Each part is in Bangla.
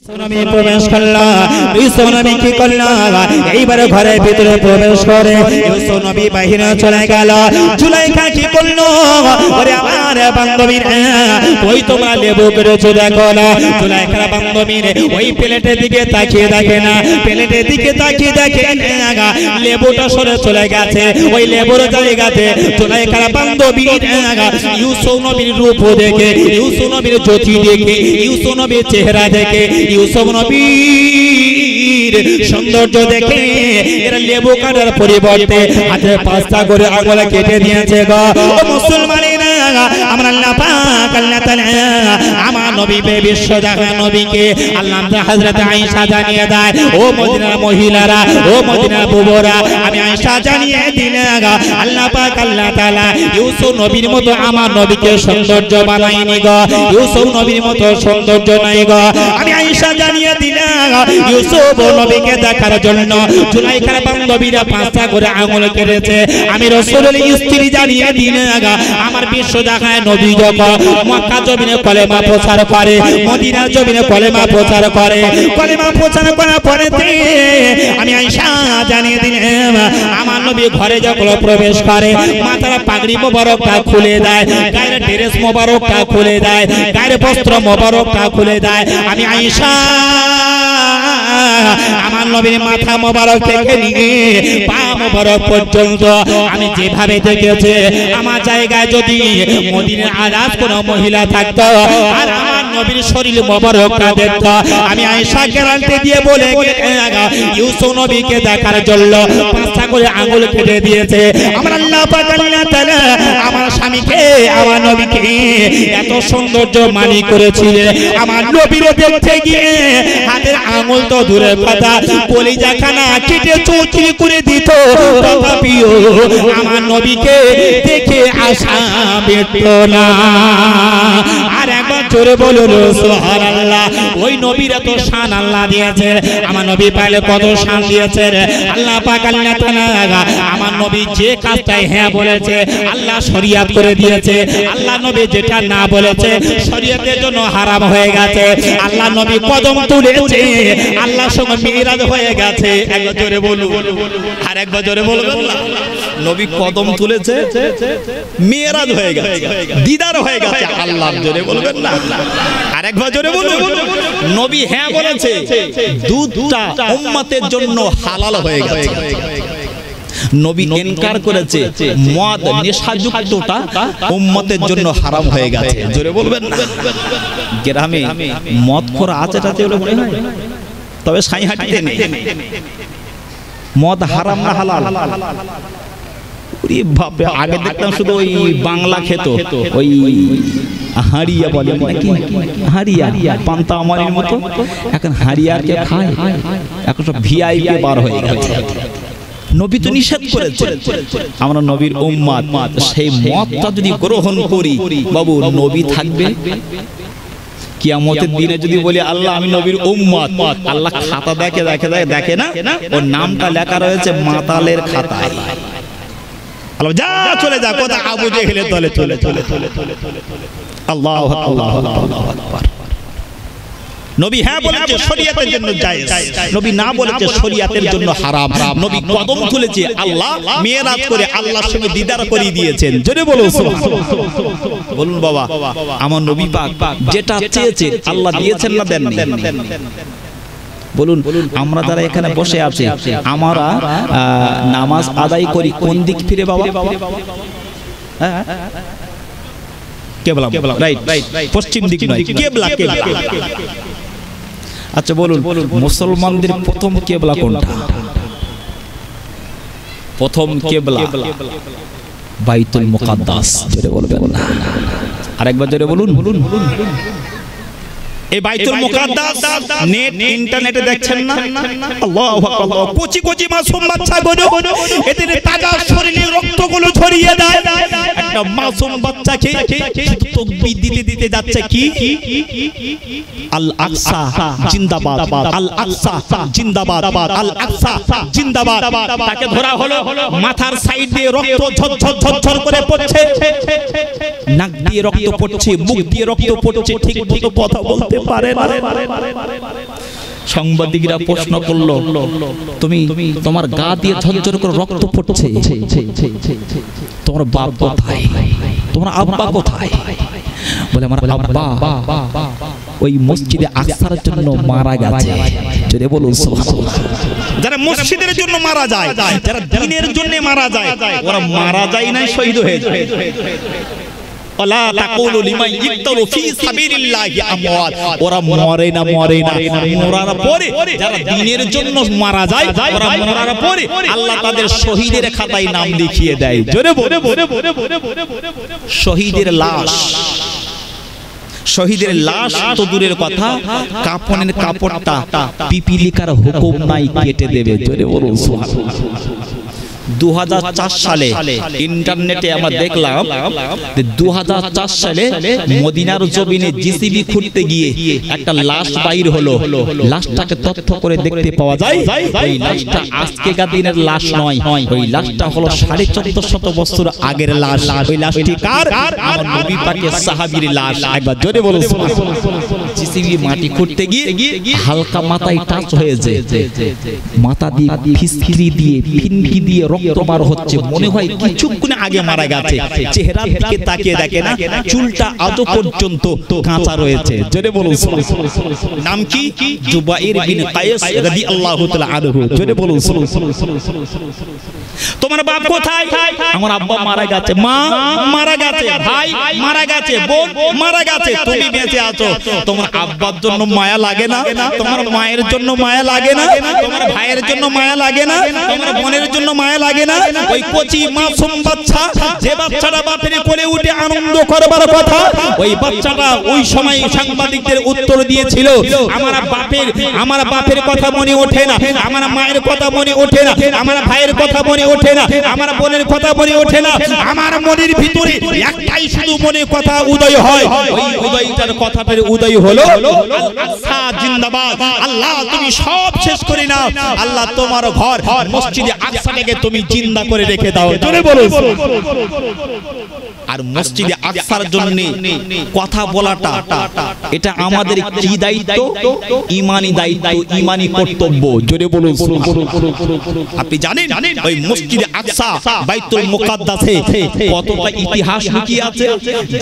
নবী প্রবেশ করল। ইউসুফ নবী কি করল? এইবার ঘরের ভিতরে প্রবেশ করে ইউসুফ নবী বাহিরে চলে গেল। জুলাইখা কি করল? ওরে আমার বান্ধবী, ওই তোমরা লেবু করেছো দেখো না। জুলাইখার বান্ধবী ওই প্লেটের দিকে তাকিয়ে দেখে না, প্লেটের দিকে তাকিয়ে দেখে লেবুটা সরে চলে গেছে। ওই লেবুর জায়গাতে জুলাইখার বান্ধবী ইউসুফ নবীর রূপ দেখে, ইউসুফ নবীর জ্যোতি দেখে, ইউসুফ নবীর চেহারা দেখে, ইউসুফ নবীর সৌন্দর্য দেখে এরা লেবু কাটার পরিবর্তে হাতে 5টা করে আঙুল কেটে দিয়েছে গো। ও মুসলমানেরা, আমরা আল্লাহ পাক আল্লাহ তাআলা আমার নবী বিশ্ব জাহান নবীকে আল্লাহ হযরত আয়েশা জানিয়ে দেয়, ও মদিনার মহিলারা, ও মদিনার বুবরা, আমি আয়েশা জানিয়ে দিলাম আল্লাহ পাক আল্লাহ তাআলা ইউসুফ নবীর মতো আমার নবীকে সৌন্দর্য বানায়নি গো। ইউসুফ নবীর মতো সৌন্দর্য নাই গো। আমি আয়েশা জানিয়ে দিলাম ইউসুফ নবীকে দেখার জন্য জুলাইখার বান্ধবীরা 5টা করে আঙুল কেটেছে। আমি রাসূলের স্ত্রী জানিয়ে দিলাম আমার বিশ্ব জাহান নবী যখন মক্কা জমিনে কলেমা প্রচার করে, মদিনা জমিনে কলেমা প্রচার করে, কলেমা প্রচার করার পরে আমি আয়েশা জানিয়ে দিলাম আমার নবী ঘরে যখন প্রবেশ করে মাথার পাগড়ি মোবারকটা খুলে দেয়, গায়ের ড্রেস মোবারকটা খুলে দেয়, গায়ের বস্ত্র মোবারকটা খুলে দেয়। আমি আয়েশা আমার নবীর মাথা মোবারক থেকে নিয়ে পা মোবারক পর্যন্ত আমি যেভাবে দেখেছি, আমার জায়গায় যদি মদিনার আরাজ কোনো মহিলা থাকতো আর আমার নবীর শরীর মোবারকটা দেখতো, আমি আয়েশা গ্যারান্টি দিয়ে বলে ইউসুফ নবীকে দেখার জন্য 5টা করে আঙুল কেটে দিয়েছে। আমার আল্লাহ পাক আল্লাহ তাআলা আমার স্বামীকে আমার নবীকে এত সৌন্দর্য মানি করেছিলেন, আমার নবীরে দেখতে গিয়ে হাতের আঙুল তো দূরের কথা কলিজাখানা কেটে চৌচির করে দিত, তথাপিও আমার নবীকে দেখে আশা পেত না। আর একবার জোরে বলুন সুবহানাল্লাহ। ওই নবীর এত শান আল্লাহ দিয়েছে, আমার নবী পাইলে কত শান দিয়েছে আল্লাহ পাক আল্লাহ তাআলা। আমার নবী যে কাজটাই হ্যাঁ বলেছে আল্লাহ শরীয়ত করে দিয়েছে, আল্লাহ নবী যেটা না বলেছে শরীয়তের জন্য হারাম হয়ে গেছে। আল্লাহ নবী কদম তুলেছে, আল্লাহর সঙ্গে মিরাজ হয়ে গেছে। একবার জোরে বলুন, আর একবার জোরে বলবেন না। নবী কদম তুলেছে, মিরাজ হয়ে গেছে, দিদার হয়ে গেছে আল্লাহ। জোরে বলবেন না, আর একবার জোরে বলুন। নবী হ্যাঁ বলেছে, দুধটা উম্মতের জন্য হালাল হয়ে গেছে। নবী ইনকার করেছে, মদ নেশাযুক্তটা উম্মতের জন্য হারাম হয়ে গেছে। জোরে বলবেন না। গ্রামে মদখোর আছে তাতে হলো মনে হয়, তবে সাইহাটিতে নেই। মদ হারাম না হালাল? ওরে বাপ, আগে দেখতাম শুধু ওই বাংলা খেত, ওই হাড়িয়া বলে নাকি, হাড়িয়া পান্তা আমারের মতো। এখন হাড়িয়াকে খায়, এখন সব ভিআইপি বার হয়ে গেছে। নবী তো নিষেধ করেছে, আমরা নবীর উম্মত, সেই মতটা যদি গ্রহণ করি বাবু নবী থাকবে। কিয়ামতের দিনে যদি বলি আল্লাহ আমি নবীর উম্মত, আল্লাহ খাতা দেখে না, ওর নামটা লেখা রয়েছে মাতালের খাতায়। আল্লাহ যা চলে যা, কথা আবু জেহেলের দলে চলে চলে চলে চলে চলে আল্লাহু আকবার আল্লাহু আকবার। নবী হ্যাঁ বলেছে শরীয়তের জন্য জায়েজ, নবী না বলেছে শরীয়তের জন্য হারাম। নবী কদম তুলেছে, আল্লাহ মিরাজ করে আল্লাহর সঙ্গে দিদার করিয়ে দিয়েছেন। জোরে বলুন সুবহানাল্লাহ। বলুন বাবা, আমার নবী পাক যেটা চেয়েছে আল্লাহ দিয়েছেন না দেননি? বলুন, আমরা যারা এখানে বসে আছি আমরা নামাজ আদায় করি কোন দিক ফিরে বাবা? কিবলা, রাইট, পশ্চিম দিক নয়, কিবলা। আচ্ছা বলুন, মুসলমানদের প্রথম কিবলা কোনটা? প্রথম কিবলা বাইতুল মুকাদ্দাস। জোরে বলবেন না, আরেকবার জোরে বলুন। এই বাইতুল মুকাদ্দাস নেট ইন্টারনেটে দেখছেন না? আল্লাহু আকবার। কোচি কোচি মাসুম বাচ্চাগুলো এদের তাজা শরীরে রক্তগুলো ঝরিয়ে দেয়। একটা মাসুম বাচ্চাকে তাকবীর দিতে দিতে যাচ্ছে কি আল আকসা জিন্দাবাদ, আল আকসা জিন্দাবাদ, আল আকসা জিন্দাবাদ। তাকে ধরা হলো, মাথার সাইড দিয়ে রক্ত ঝরঝর ঝরঝর করে পড়ছে, নাক দিয়ে রক্ত পড়ছে, মুখ দিয়ে রক্ত পড়ছে, ঠিক মতো কথা বলতে বলতে পারে না। সাংবাদিকরা প্রশ্ন করলো, তুমি তোমার গা দিয়ে ঝরঝর করে রক্ত পড়ছে, তোমার বাপ কোথায়, তোমার আব্বা কোথায়? বলে আমার আব্বা ওই মসজিদে আকসার জন্য মারা গেছে। যদি বলুন সুবহানাল্লাহ। যারা মসজিদের জন্য মারা যায়, যারা দ্বীনের জন্য মারা যায়, ওরা মারা যায় না, শহীদ হয়ে যায়। ওয়ালা তাকুলু লিমান ইকতালু ফি সাবিলিল্লাহি আমওয়াত, ওরা মরে না, মরার পরে যারা দ্বীনের জন্য মারা যায়, ওরা মরার পরে আল্লাহ তাদের শহীদের খাতায় নাম লিখিয়ে দেয়। জোরে বলে শহীদের লাশ, শহীদের লাশ তো দূরের কথা, কাফনের কাপড়টা পিপিলিকার হুকুম নাই কেটে দেবে। জোরে বলুন সুবহানাল্লাহ। 2004 সালে ইন্টারনেটে আমরা দেখলাম 2004 সালে মদিনার জমিনে জিসিবি খুঁড়তে গিয়ে একটা লাশ বাইর হলো। লাশটাকে তথ্য করে দেখতে পাওয়া যায় ওই লাশটা আজকেকার দিনের লাশ নয়, ওই লাশটা হলো 1450 বছর আগের লাশ। ওই লাশটি কার? আমার নবী পাকের সাহাবীর লাশ। একবার জোরে বলুন সুবহানাল্লাহ। জিসিবি মাটি খুঁড়তে গিয়ে হালকা মাথায় টাচ হয়েছে, মাথা দিয়ে ফিসফিরি দিয়ে ফিনকি দিয়ে রক্ত বার হচ্ছে, মনে হয় কিছুক্ষণ আগে মারা গেছে। চেহারার দিকে তাকিয়ে দেখে না, চুলটা আজও পর্যন্ত কাঁচা রয়েছে। জোরে বলুন সুবহানাল্লাহ। নাম কি? জুবাইর বিন কায়েস রাদিয়াল্লাহু তাআলা আনহু। জোরে বলুন সুবহানাল্লাহ। তোমার বাপ কোথায়? আমার আব্বা মারা গেছে, মা মারা গেছে, ভাই মারা গেছে, বোন মারা গেছে, তুমি বেঁচে আছো। তোমার আব্বার জন্য মায়া লাগে না? তোমার মায়ের জন্য মায়া লাগে না? তোমার ভাইয়ের জন্য মায়া লাগে না? তোমার বোনের জন্য মায়া লাগে না? ওই কচি মাসুম বাচ্চা, যে বাচ্চাটা বাপের কোলে উঠে আনন্দ করবার কথা, ওই বাচ্চাটা ওই সময় সাংবাদিকদের উত্তর দিয়েছিল, আমার বাপের কথা মনে ওঠে না, আমার মায়ের কথা মনে ওঠে না, আমার ভাইয়ের কথা মনে ওঠে না, আমার বোনের কথা মনে ওঠে না, আমার মনের ভিতরে একটাই শুধু মনে কথা উদয় হয়। ওই উদয়টার কথাটার উদয় হলো আকসা জিন্দাবাদ। আল্লাহ তুমি সব শেষ করে নাও, আল্লাহ তোমার ঘর মসজিদে আকসাটাকে তুমি জিন্দা করে রেখে দাও। জোরে বলুন। আর মসজিদে আকসার জন্য কথা বলাটা এটা আমাদের কি দায়িত্ব? ঈমানি দায়িত্ব, ঈমানি কর্তব্য। জোরে বলুন। আপনি জানেন ওই মসজিদে আকসা বাইতুল মুকাদ্দাসে কতটা ইতিহাস লুকিয়ে আছে।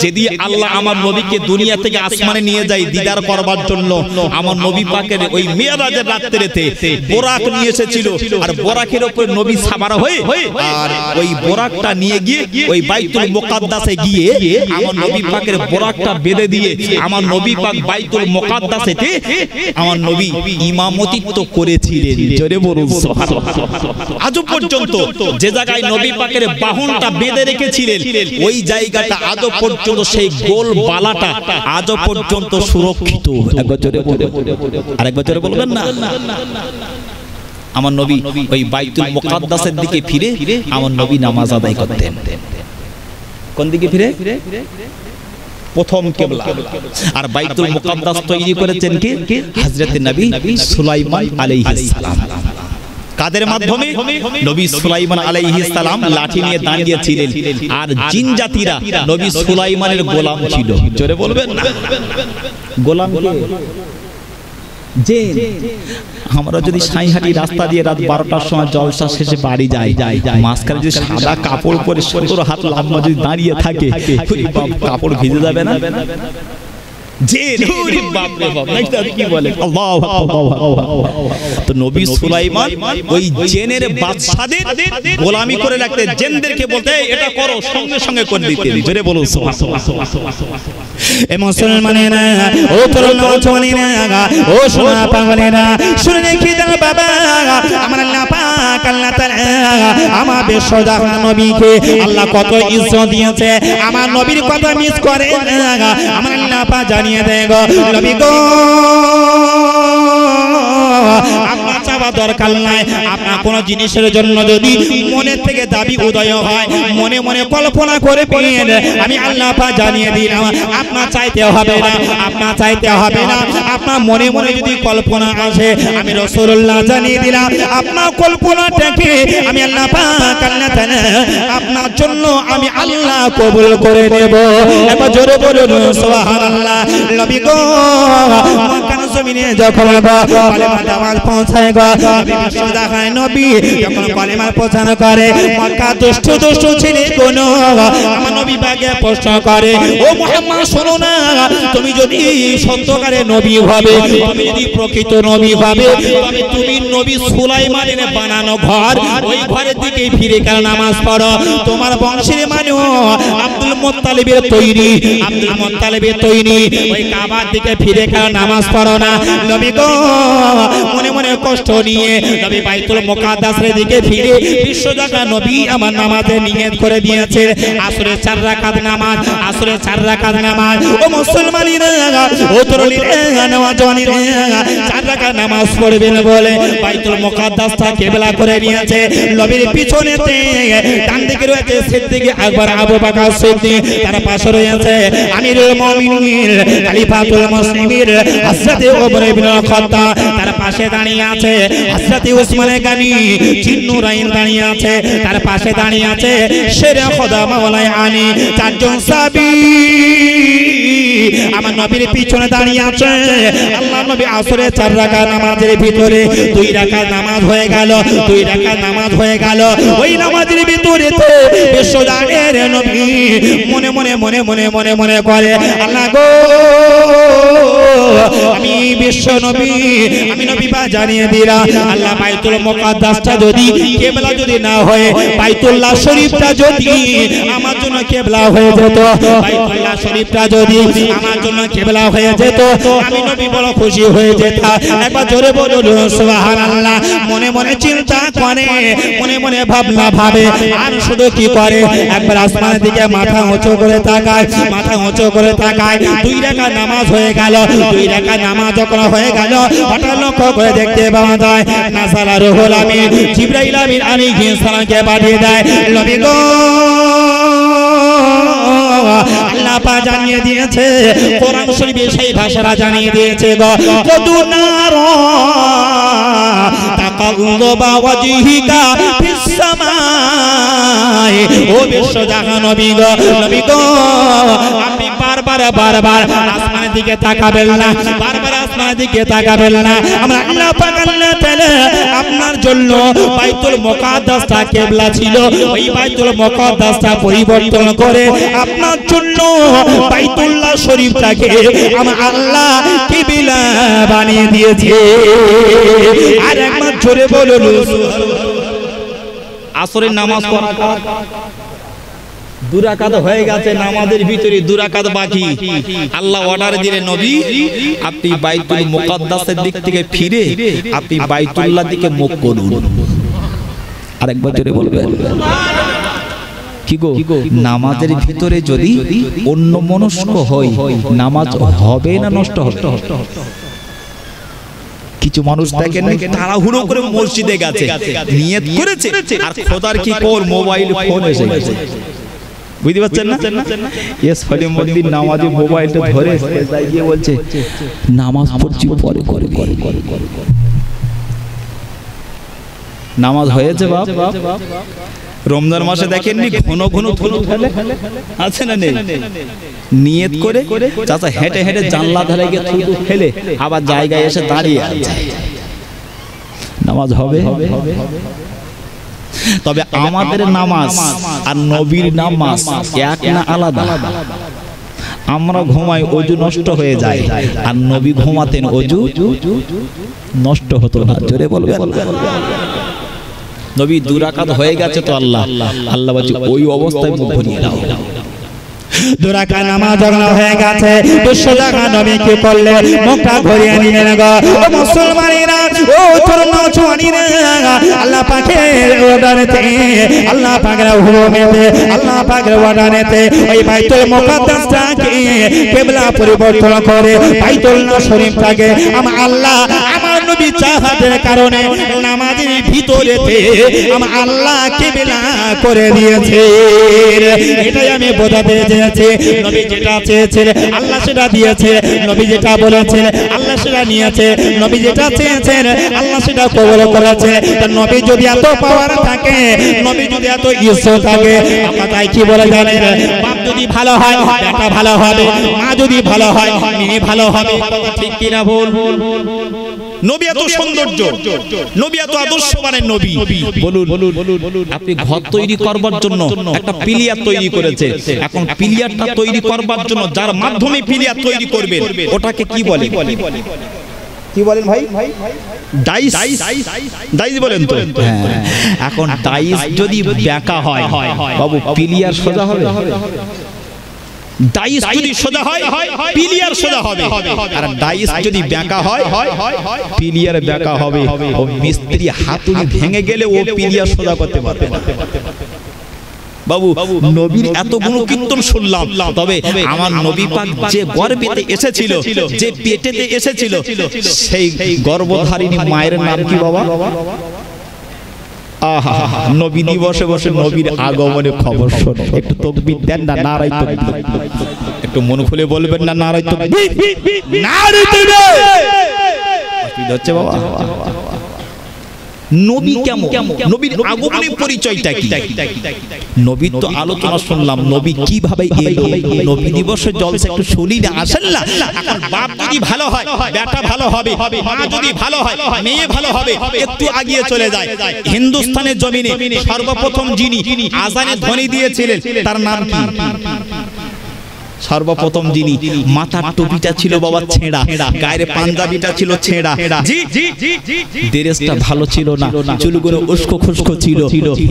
যেদিন আল্লাহ আমার নবীকে দুনিয়া থেকে আসমানে নিয়ে যায় দিদার করবার জন্য, আমার নবী পাকের ওই মিরাজের রাত্রিতে বোরাক নিয়ে এসেছিল, আর বোরাকের উপরে নবী সাওয়ার হয়ে আর ওই বোরাকটা নিয়ে গিয়ে ওই বাইতুল মুকাদ্দাসে গিয়ে আমার নবী পাকের বোরাকটা বেঁধে দিয়ে আমার নবী পাক বাইতুল মুকাদ্দাসেতে আমার নবী ইমামতিত্ব করেছিলেন। জোরে বলুন সুবহানাল্লাহ। আজ পর্যন্ত যে জায়গায় নবী পাকের বাহনটা বেঁধে রেখেছিলেন, ওই জায়গাটা আজ পর্যন্ত সেই গোল বালাটা আজ পর্যন্ত সুরক্ষিত। একবার জোরে বলবেন, আরেকবার জোরে বলবেন না? আমার নবী ওই বাইতুল মুকাদ্দাসের দিকে ফিরে আমার নবী নামাজ আদায় করতেন। কোন দিকে ফিরে? প্রথম কিবলা। আর বাইতুল মুকাদ্দাস তৈরি করেছেন কে? হযরত নবী সুলাইমান আলাইহিস সালাম। কাদের মাধ্যমে? নবী সুলাইমান আলাইহিস সালাম লাঠি নিয়ে দাঁড়িয়েছিলেন, আর জিন জাতিরা নবী সুলাইমানের গোলাম ছিল। জোরে বলবেন না? গোলাম কে? জিন। আমরা যদি সাইহাটি রাস্তা দিয়ে রাত 12টার সময় জলসা শেষে বাড়ি যাই, মাঝখানে যদি সাদা কাপড় পরে 17 হাত লম্বা যদি দাঁড়িয়ে থাকে, কাপড় ভিজে যাবে না? তো নবী সুলাইমান ওই জেনের বাদশাদের গোলামি করে রাখতেন। জেনদেরকে বলতে এটা করো, সঙ্গে সঙ্গে করে দিতেন। জোরে বলুন সুবহানাল্লাহ। এ মুসলমানেরা, ও তরুণ নওজওয়ানেরা, ও সোনা পাগলেরা, শুনে রেখে দাও বাবা, আমার আল্লাহ পাক আল্লাহ তাআলা আমার বেশোদা নবীকে আল্লাহ কত ইজ্জত দিয়েছে। আমার নবীর কথা মিস করে আমার আল্লাহ পাক জানিয়ে দেয় গো নবী গো, আপনার চাওয়া দরকার নাই, আপনার কোনো জিনিসের জন্য যদি মনের থেকে দাবি উদয় হয়, মনে মনে কল্পনা করে পেন, আমি আল্লাহ পাক জানিয়ে দিলাম আপনার চাইতে হবে না, আপনার চাইতে হবে না। আপনার মনে মনে যদি কল্পনা আসে, আমি রাসূলুল্লাহ জানিয়ে দিলাম আপনার কল্পনাটাকে আমি আল্লাহ পাক আল্লাহ তাআলা আপনার জন্য আমি আল্লাহ কবুল করে নেব। একবার জোরে বলুন সুবহানাল্লাহ। নবী গো মক্কার জমিনে যখন কালেমা দাওয়াত পৌঁছায় গো, নবী বিশ্বজাহান নবী যখন কালেমা প্রচার করে, মক্কা দুষ্ট দুষ্ট ছেলে কোন আমার নবী পাকে প্রশ্ন করে, ও মুহাম্মদ শোনো না, তুমি যদি সত্যকারে নবী হবে, তুমি যদি প্রকৃত নবী হবে, তবে তুমি নবী সুলাইমানের বানানো ঘর, ওই ঘরের দিকে ফিরে কেন নামাজ পড়ো? তোমার বংশের মানুষ আব্দুল মুত্তালিবের তৈরি, আব্দুল মুত্তালিবের তৈরি, ওই কাবার দিকে ফিরে কেন নামাজ পড়ো না? নবী গো মনে মনে কষ্ট নিয়ে নবী বাইতুল মুকাদ্দাসের দিকে ফিরে বিশ্বজাহান নবী আমার নামাজে নিয়ত করে দিয়েছে আসরের 4 রাকাত নামাজ, আসরের 4 রাকাত নামাজ। ও মুসলমানেরা, ও তরুণীরা, নওজওয়ানেরা, 4 রাকাত নামাজ পড়বেন বলে বাইতুল মুকাদ্দাসটা কিবলা করে নিয়েছে। নবীর পিছনেতে ডান দিকে রয়েছে সিদ্দিক আকবর আবু বকর সিদ্দিক, তার পাশে রয়েছে আমিরুল মুমিনিন খলিফাতুল মুসলিমিন হযরত ওমর ইবনে খাত্তাব, তার পাশে দাঁড়িয়ে আছে হযরত উসমান গনি জিন্নুরাইন দাঁড়িয়ে আছে, তার পাশে দাঁড়িয়ে আছে শেরে খোদা মাওলাই আলী। 4 জন সাহাবী আমার নবীর পিছনে দাঁড়িয়ে আছে। আল্লাহ নবী আসরের 4 রাকাত নামাজের ভিতরে 2 রাকাত নামাজ হয়ে গেল, 2 রাকাত নামাজ হয়ে গেল। ওই নামাজের ভিতরে তো বিশ্বজাহানের নবী মনে মনে মনে মনে মনে মনে করে, আল্লাহ গো আমি বিশ্ব নবী, আমি নবী বা জানিয়ে দিলাম আল্লাহ বাইতুল মুকাদ্দাসটা যদি কিবলা যদি না হয়, বাইতুল্লাহ শরীফটা যদি আমার জন্য কিবলা হয়ে যেত, বাইতুল্লাহ শরীফটা যদি আমার জন্য কিবলা হয়ে যেত, আমি নবী বড় খুশি হয়ে যেতাম। একবার জোরে বলুন সুবহানাল্লাহ। মনে মনে চিন্তা করে, মনে মনে ভাবনা ভাবে, আর শুধু কি করে, একবার আসমানের দিকে মাথা উঁচু করে তাকায়, মাথা উঁচু করে তাকায়। 2 রাকাত নামাজ হয়ে গেল, 2 রাকাত নামাজ যখন হয়ে গেল, হঠাৎ লক্ষ্য করে দেখতে পাওয়া যায় নাসালা রুহুল আমিন জিবরাইল আমিন আলাইহিস সালামকে পাঠিয়ে দেয়। নবী গো আল্লাহ পাক জানিয়ে দিয়েছে, কোরআন শরীফে সেই ভাষাটা জানিয়ে দিয়েছে গো, কদুনারা তাকাল্লুবা ওয়াজহিকা ফিস সামাই। ও বিশ্বজাহান নবী গো, নবী গো আপনি বারবার বারবার আসমানের দিকে তাকাবেন না, বারবার আসমানের দিকে তাকাবেন না। আমরা আল্লাহ পাক আল্লাহ তাআলা আপনার জন্য বাইতুল মুকাদ্দাসটা কিবলা ছিল, ওই বাইতুল মুকাদ্দাসটা পরিবর্তন করে আপনার জন্য বাইতুল্লাহ শরীফটাকে আমার আল্লাহ কিবলা বানিয়ে দিয়েছে। আর একবার জোরে বলুন আসরের নামাজ পড়া 2 রাকাত হয়ে গেছে, নামাজের ভিতরে 2 রাকাত বাকি। আল্লাহ অর্ডার দিলেন, নবী আপনি বাইতুল মুকাদ্দাসের দিক থেকে ফিরে আপনি বাইতুল্লাহ দিকে মুখ করুন। আরেকবার জোরে বলবেন কি গো, নামাজের ভিতরে যদি অন্য মনস্ক হই, নামাজ হবে না নষ্ট হবে? কিছু মানুষ দেখেন তাড়াহুড়ো করে মসজিদে গেছে, নিয়ত করেছে, আর খোদার কি কর মোবাইল ফোন এসে গেছে, বুঝতে পারছেন না? এস ফলে মসজিদ নামাজে মোবাইলটা ধরে সেজদায় গিয়ে বলছে নামাজ পড়ছি পরে করে। নামাজ হয়েছে বাপ? রমজান মাসে দেখেননি ঘন ঘন থুতু ফেলে, আছে না নেই? নিয়ত করে চাচা হেঁটে হেঁটে জানলা ধারে গিয়ে থুতু ফেলে আবার জায়গায় এসে দাঁড়িয়ে আছে। নামাজ হবে? তবে আমাদের নামাজ আর নবীর নামাজ এক না আলাদা? আমরা ঘুমাই ওযু নষ্ট হয়ে যায়, আর নবী ঘুমাতেন ওযু নষ্ট হতো না। জোরে বলবেন। নবী 2 রাকাত হয়ে গেছে তো আল্লাহ বলছে ওই অবস্থায় মুখ ঘুরিয়ে দাও। 2 রাকাত নামাজ যখন হয়ে গেছে, বিশ্বজাহান নবী কি করলেন? মুখটা ঘুরিয়ে নিলেন গো। ও মুসলমানেরা, ও তরুণ জওয়ানেরা, আল্লাহ পাকের অর্ডারেতে আল্লাহ পাকের হুকুমেতে আল্লাহ পাকের অর্ডারেতে ওই বাইতুল মুকাদ্দাসটাকে কিবলা পরিবর্তন করে বাইতুল্লাহ শরীফটাকে আমার আল্লাহ আমার নবী চাহাতের কারণে নামাজের ভিতরেতে আমার আল্লাহ কিবলা করে দিয়েছে। এটাই আমি বোঝাতে চেয়েছি। নবী যেটা চেয়েছেন আল্লাহ সেটা দিয়েছে, নবী যেটা বলেছেন আল্লাহ সেটা নিয়েছে, নবী যেটা চেয়েছেন আল্লাহ সেটা কবুল করেছে। নবী যদি এত পাওয়ার থাকে, নবী যদি এত ইজ্জত থাকে, আপনারা কি বলে জানেন? বাপ যদি ভালো হয় বেটা ভালো হবে, মা যদি ভালো হয় মেয়ে ভালো হবে। ঠিক কিনা বল? নবী এত সৌন্দর্য, নবী এত আদর্শবানের নবী। বলুন আপনি ঘর তৈরি করবার জন্য একটা পিলিয়ার তৈরি করেছে, এখন পিলিয়ারটা তৈরি করবার জন্য যার মাধ্যমে পিলিয়ার তৈরি করবেন ওটাকে কি বলে? কি বলেন ভাই? ডাইস, ডাইস বলেন তো। এখন ডাইস যদি বেঁকা হয় বাবু পিলিয়ার সোজা হবে? ডাইস যদি সোজা হয় পিলিয়ার সোজা হবে, আর ডাইস যদি বেঁকা হয় পিলিয়ার বেঁকা হবে। ও মিস্ত্রি হাতুড়ি ভেঙে গেলে ও পিলিয়ার সোজা করতে পারবে না। বাবু নবীর এত গুণ কীর্তন শুনলাম, তবে আমার নবী পাক যে গর্ভেতে এসেছিল, যে পেটেতে এসেছিল, সেই গর্ভধারিণী মায়ের নাম কি বাবা? নবী দিবসে বসে নবীর আগমনে খবর শোনো। একটু তাকবীর দেন না, নারায়ে তাকবীর। একটু মন খুলে বলবেন না, নারায়ে তাকবীর, নারায়ে তাকবীর। অসুবিধা হচ্ছে বাবা? নবী কেমন, নবীর আগমনের পরিচয়টা কি? নবীর তো আলোচনা শুনলাম, নবী কিভাবে এলো, নবী দিবসের জলসা একটু শুনি না, আসেন না। এখন বাপ যদি ভালো হয় বেটা ভালো হবে, মা যদি ভালো হয় মেয়ে ভালো হবে। একটু আগিয়ে চলে যায়, হিন্দুস্তানের জমিনে সর্বপ্রথম যিনি আজানে ধ্বনি দিয়েছিলেন তার নাম কি? সর্বপ্রথম যিনি মাথার টুপিটা ছিল বাবা ছেঁড়া, গায়ের পাঞ্জাবিটা ছিল ছেঁড়া, ড্রেসটা ভালো ছিল না, চুলগুলো উস্কো খুস্কো ছিল।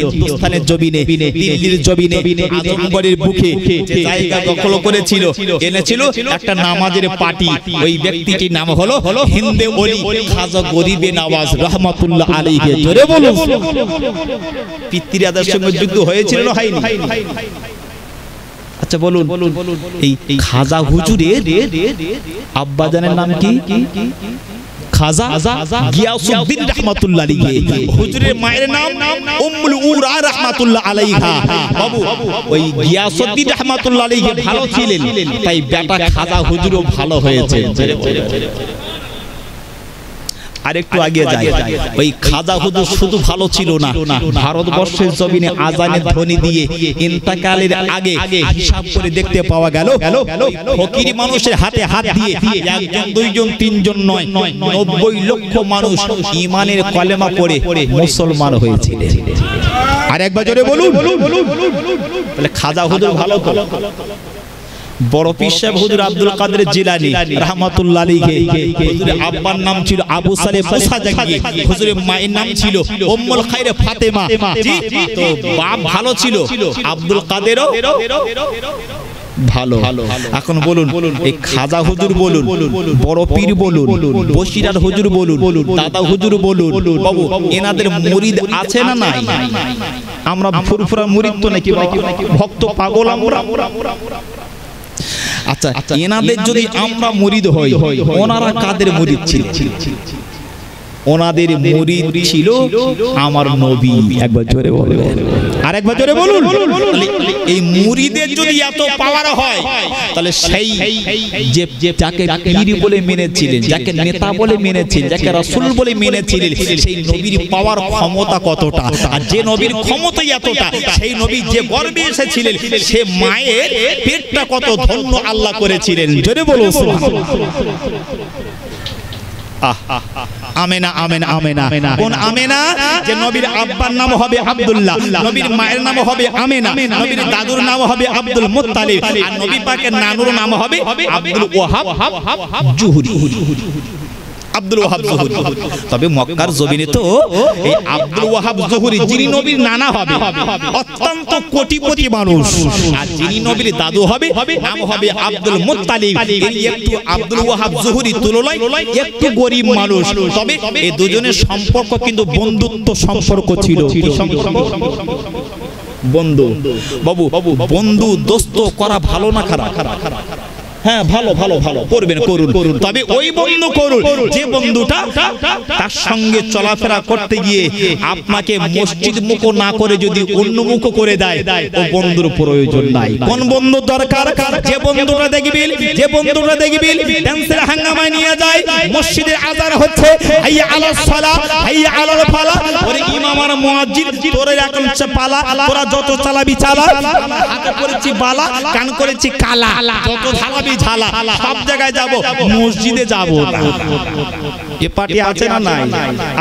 হিন্দুস্তানের জমিনে, দিল্লির জমিনে, আজমগড়ের বুকে যে জায়গা দখল করেছিল, এনেছিল একটা নামাজের পার্টি। ওই ব্যক্তিটির নাম হলো হিন্দে ওলি খাজা গরিবে নওয়াজ রহমাতুল্লাহ আলাইহি। জোরে বলুন। পিতৃরাদের সঙ্গে যুদ্ধ হয়েছিল না হয়নি? আচ্ছা বলুন, এই খাজা হুজুরের আব্বাজানের নাম কি? খাজা গিয়াসউদ্দিন রাহমাতুল্লাহ আলাইহি। হুজুরের মায়ের নাম উম্মুল উরা রাহমাতুল্লাহ আলাইহা। বাবু ওই গিয়াসউদ্দিন রাহমাতুল্লাহ আলাইহি ভালো ছিলেন, তাই বেটা খাজা হুজুরও ভালো হয়েছে। আরেকটু আগে যাই, ওই খাজা হুজুর শুধু ভালো ছিল না, ভারতবর্ষের জমিনে আজানের ধ্বনি দিয়ে ইন্তেকালের আগে হিসাব করে দেখতে পাওয়া গেল ফকির মানুষের হাতে হাত দিয়ে একজন দুইজন তিনজন নয় 90 লক্ষ মানুষ ঈমানের কলেমা পড়ে মুসলমান হয়েছিলেন। আরেকবার জোরে বলুন। বলে খাজা হুজুর ভালো তো। বড় পীর সাহেব হুজুর আব্দুল কাদের জিলানী রাহমাতুল্লাহ আলাইহি, হুজুরের আব্বার নাম ছিল আবু সালেহ মুসা জাঙ্গি, হুজুরের মায়ের নাম ছিল উম্মুল খায়র ফাতেমা। জি, তো বাপ ভালো ছিল, আব্দুল কাদেরও ভালো। এখন বলুন, এই খাজা হুজুর বলুন, বড় পীর বলুন, বসিরার হুজুর বলুন, দাদা হুজুর বলুন, বাবু এনাদের মুরিদ আছে না নাই? আমরা ফুরফুরা মুরিদ তো নাকি ভক্ত পাগল আমরা? আচ্ছা এনাদের যদি আমরা মুরিদ হই, ওনারা কাদের মুরিদ ছিল? ওনাদের মুরিদ ছিল আমার নবী। একবার জোরে বলবেন, আরেকবার জোরে বলুন। এই মুরিদের যদি এত পাওয়ার হয়, তাহলে সেই যে যাকে পীর বলে মেনেছিলেন, যাকে নেতা বলে মেনেছিলেন, যাকে রাসূল বলে মেনেছিলেন, সেই নবীর পাওয়ার ক্ষমতা কতটা? আর যে নবীর ক্ষমতাই এতটা, সেই নবী যে গর্ভে এসেছিলেন, সে মায়ের পেটটা কত ধন্য আল্লাহ করেছিলেন। জোরে বলুন সুবহানাল্লাহ। আমেনা আমেনা আমেনা। কোন আমেনা? যে নবীর আব্বার নাম হবে আব্দুল্লাহ, নবীর মায়ের নাম হবে আমেনা, নবীর দাদুর নাম হবে আব্দুল মুত্তালিব, আর নবী পাকের নানুর নাম হবে আব্দুল ওয়াহাব জুহরি। আব্দুল ওয়াহাব জহুরি। তবে মক্কার জমিনে তো এই আব্দুল ওয়াহাব জহুরি যিনি নবীর নানা হবে অত্যন্ত কোটিপতি মানুষ, আর যিনি নবীর দাদু হবে নাম হবে আব্দুল মুত্তালিব। এই একটু আব্দুল ওয়াহাব জহুরি তুলনায় একটু গরিব মানুষ, তবে এই দুজনের সম্পর্ক কিন্তু বন্ধুত্ব সম্পর্ক ছিল। বন্ধু বাবু, বন্ধু দোস্ত করা ভালো না খারাপ? হ্যাঁ, ভালো ভালো ভালো করবেন, করুন, তবে ওই বন্ধু করুন যে বন্ধুটা তার সঙ্গে চলাফেরা করতে গিয়ে আপনাকে মসজিদ মুখ না করে যদি অন্য মুখ করে দেয়, ও বন্ধুর প্রয়োজন নাই। কোন বন্ধু দরকার? যে বন্ধুটা দেখবেন, ডান্সের হাঙ্গামায় নিয়ে যায়, মসজিদে আযান হচ্ছে, হাইয়া আলাস সালাহ হাইয়া আলাল ফালাহ, ওরে ইমাম আর মুয়াজ্জিন তোরে এখন পালা, তোরা যত চালাবি চালা, হাতে করেছি বালা, কান করেছি কালা, যত ঝালাবি ঝালা, সব জায়গায় যাব, মসজিদে যাব না। এ পার্টি আছে না নাই?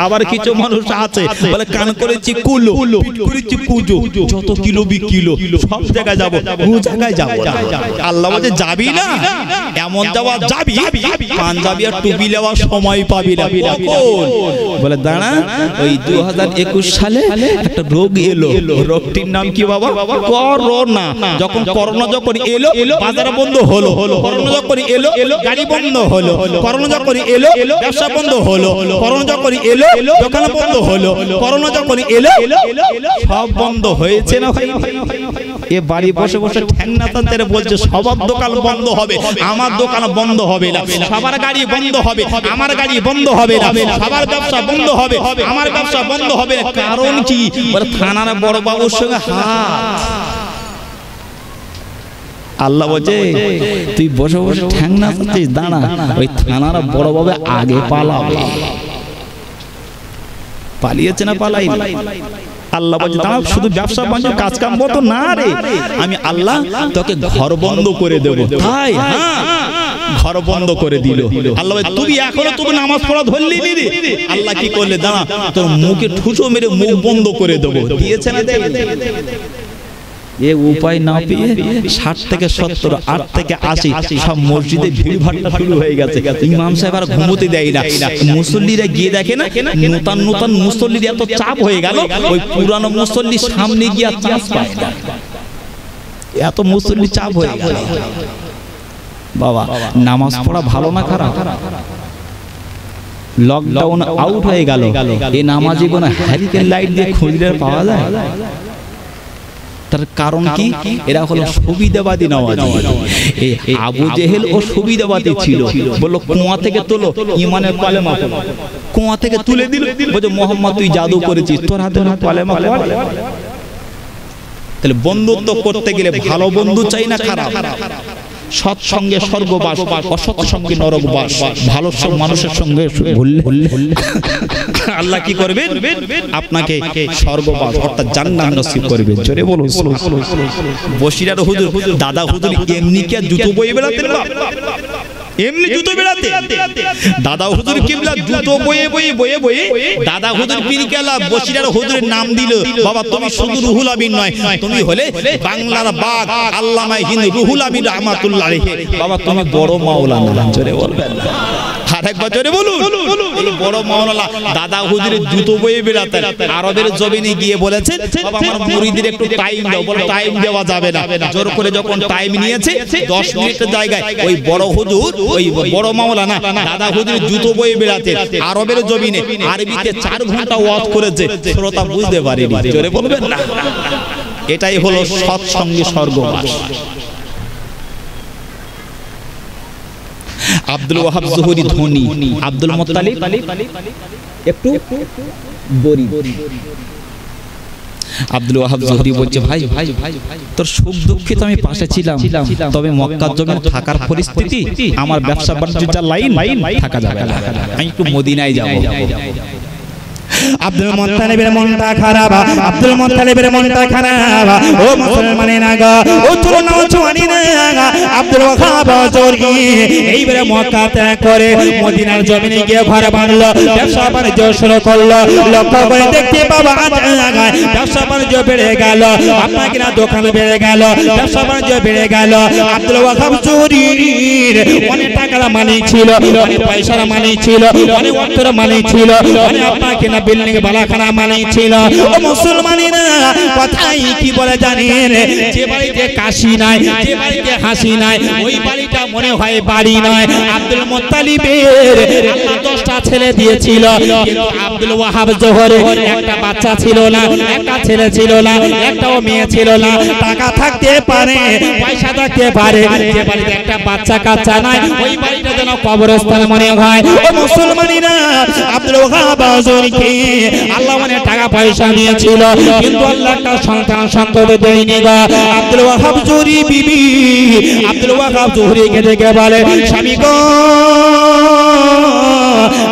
আবার কিছু মানুষ আছে বলে কান করেছি কুলো, পিঠ করেছি কুজো, যত কিলো বি কিলো, সব জায়গায় যাব, ও জায়গায় যাব না। আল্লাহ বলে যাবি না, এমন যাওয়া যাবি পাঞ্জাবি আর টুপি নেওয়ার সময় পাবি না। কখন? বলে দাঁড়া, ওই 2021 সালে একটা রোগ এলো, রোগটির নাম কি বাবা? করোনা। যখন করোনা যখন এলো, বাজার বন্ধ হলো, করোনা যখন এলো, গাড়ি বন্ধ হলো, করোনা যখন এলো, ব্যবসা বন্ধ হলো, করোনা যখন এলো, দোকান বন্ধ হলো, করোনা যখন এলো, সব বন্ধ হয়েছে না ভাই? এ বাড়ি বসে বসে ঠ্যাংনা তাদের বলছে সবার দোকান বন্ধ হবে, আমার দোকান বন্ধ হবে না, সবার গাড়ি বন্ধ হবে, আমার গাড়ি বন্ধ হবে না, সবার ব্যবসা বন্ধ হবে, আমার ব্যবসা বন্ধ হবে। কারণ কি? বলে থানার বড় বাবুর সঙ্গে আল্লাহ বলছে তুই বসে বসে ঠ্যাংনা চাচ্ছিস, দাঁড়া, ওই থানার বড় বাবু আগে পালাবে। পালিয়েছে না পালাই? আল্লাহ বলছে দাঁড়া, শুধু ব্যবসা বাণিজ্য কাজ কাম বন্ধ না রে, আমি আল্লাহ তোকে ঘর বন্ধ করে দেব। তাই? হ্যাঁ, ঘর বন্ধ করে দিল। আল্লাহ বলে তুমি এখনো তুমি নামাজ পড়া ধরলি নি রে? আল্লাহ কি করলে? দাঁড়া, তোর মুখে ঠুসো মেরে মুখ বন্ধ করে দেবো। দিয়েছে না? এ উপায় না পেয়ে 60 থেকে 70, 8 থেকে 80 সব মসজিদে ভিড় ভাট্টা শুরু হয়ে গেছে। ইমাম সাহেব আর ঘুমোতে দেয় না, মুসল্লিরা গিয়ে দেখে না নতুন মুসল্লির এত চাপ হয়ে গেল, ওই পুরানো মুসল্লির সামনে গিয়ে চান্স পায় না, এত মুসল্লি চাপ হয়ে গেল। বাবা, নামাজ পড়া ভালো না খারাপ? লকডাউন আউট হয়ে গেল, এই নামাজি কোন হ্যারিকেন লাইট দিয়ে খুঁজলে পাওয়া যায়? তার কারণ কি? এরা হলো সুবিধাবাদী নওয়াজি। আবু জেহেল ও সুবিধাবাদী ছিল, বললো কুয়া থেকে তোলো, ইমানের কলেমা পড়ো, কুয়া থেকে তুলে দিল, বলছে মোহাম্মদ তুই জাদু করেছিস, তোর হাতে কলেমা পড়। তাহলে বন্ধুত্ব করতে গেলে ভালো বন্ধু চাই না খারাপ? সৎ সঙ্গে স্বর্গবাস, অসৎ সঙ্গে নরকবাস। ভালো সব মানুষের সঙ্গে আল্লাহ কি করবেন? আপনাকে স্বর্গবাস অর্থাৎ জান্নাত নসিব করবেন। জোরে বলুন। বসিরার হুজুর, দাদা হুজুর এমনি কি জুতো বয়ে বেড়াতেন? এমনি জুতো বেড়াতে? দাদা হুজুর কিবলা জুতো বয়ে বয়ে বয়ে বয়ে দাদা হুজুর পীরকেলা বসিরার হুজুরের নাম দিল। বাবা তুমি শুধু রুহুল আমিন নয়, তুমি হলে বাংলার বাগ আল্লামা হিন্দ রুহুল আমিন রাহমাতুল্লাহ আলাইহি। বাবা তুমি বড় মাওলানা। জোরে বলবেন, আরেকবার জোরে বলুন। এই বড় মাওলানা দাদা হুজুরের জুতো বয়ে বেড়াতেন। আরবের জমিনে গিয়ে বলেছেন বাবা আমার মুরিদের একটু টাইম দাও। বলে টাইম দেওয়া যাবে না। জোর করে যখন টাইম নিয়েছে 10 মিনিটের জায়গায় ওই বড় হুজুর, ওই বড় মাওলানা দাদা হুজুর জুতো বয়ে বেড়াতে আরবের জমিনে আরবিতে 4 ঘন্টা ওয়াজ করেছে, শ্রোতা বুঝতে পারেনি। জোরে বলবেন না? এটাই হলো সৎসঙ্গে স্বর্গবাস। আব্দুল ওয়াহাব জহুরি ধনী, আব্দুল মুত্তালিব একটু গরিব। আব্দুল ওয়াহাব জহুরি বলছে ভাই তোর সুখ দুঃখে তো আমি পাশে ছিলাম, তবে মক্কার জমিনে থাকার পরিস্থিতি, আমার ব্যবসা বাণিজ্য যা লাইন থাকা যাবে না, আমি একটু মদিনায় যাব। আব্দুল মুত্তালিবের মনটা খারাপ, আব্দুল মুত্তালিবের মনটা খারাপ। ও মুসলমানেরা গো, ও তরুণ জওয়ানেরা, আব্দুল ওয়াহাব জোরি এইবারে মক্কা ত্যাগ করে মদিনার জমিনে গিয়ে ঘর বানালো, ব্যবসা বাণিজ্য শুরু করলো। লক্ষ্য করে দেখতে পাবা ব্যবসা বাণিজ্য বেড়ে গেল, আপনার কিনা দোকান বেড়ে গেল, ব্যবসা বাণিজ্য বেড়ে গেল। আব্দুল ওয়াহাব জোরির অনেক টাকার মালিক ছিল, অনেক পয়সার মালিক ছিল, অনেক অর্থের মালিক ছিল, অনেক আপনার কিনা বিল্ডিং বালাখানা মালিক ছিল। ও মুসলমানেরা কথাই কি বলে জানেন, যে বাড়িতে কাশি নাই, যে বাড়িতে হাসি নাই, ওই বাড়িটা মনে হয় বাড়ি নয়। আব্দুল মুত্তালিবের আল্লাহ 10টা ছেলে দিয়েছিল, কিন্তু আব্দুল ওয়াহাব জোহরের একটা বাচ্চা ছিল না, একটা ছেলে ছিল না, একটাও মেয়ে ছিল না। টাকা থাকতে পারে, পয়সা থাকতে পারে, যে বাড়িতে একটা বাচ্চা কাচ্চা নাই, ওই বাড়িটা যেন কবরস্থান মনে হয়। ও মুসলমানেরা আব্দুল ওয়াহাব জোহরকে আল্লাহ অনেক টাকা পয়সা দিয়েছিল, কিন্তু আল্লাহ একটা সন্তান দেয়নি গো। আব্দুল ওয়াহাব জোহরি বিবি আব্দুল ওয়াহাব জোহরিকে দেখে বলে, স্বামী গো,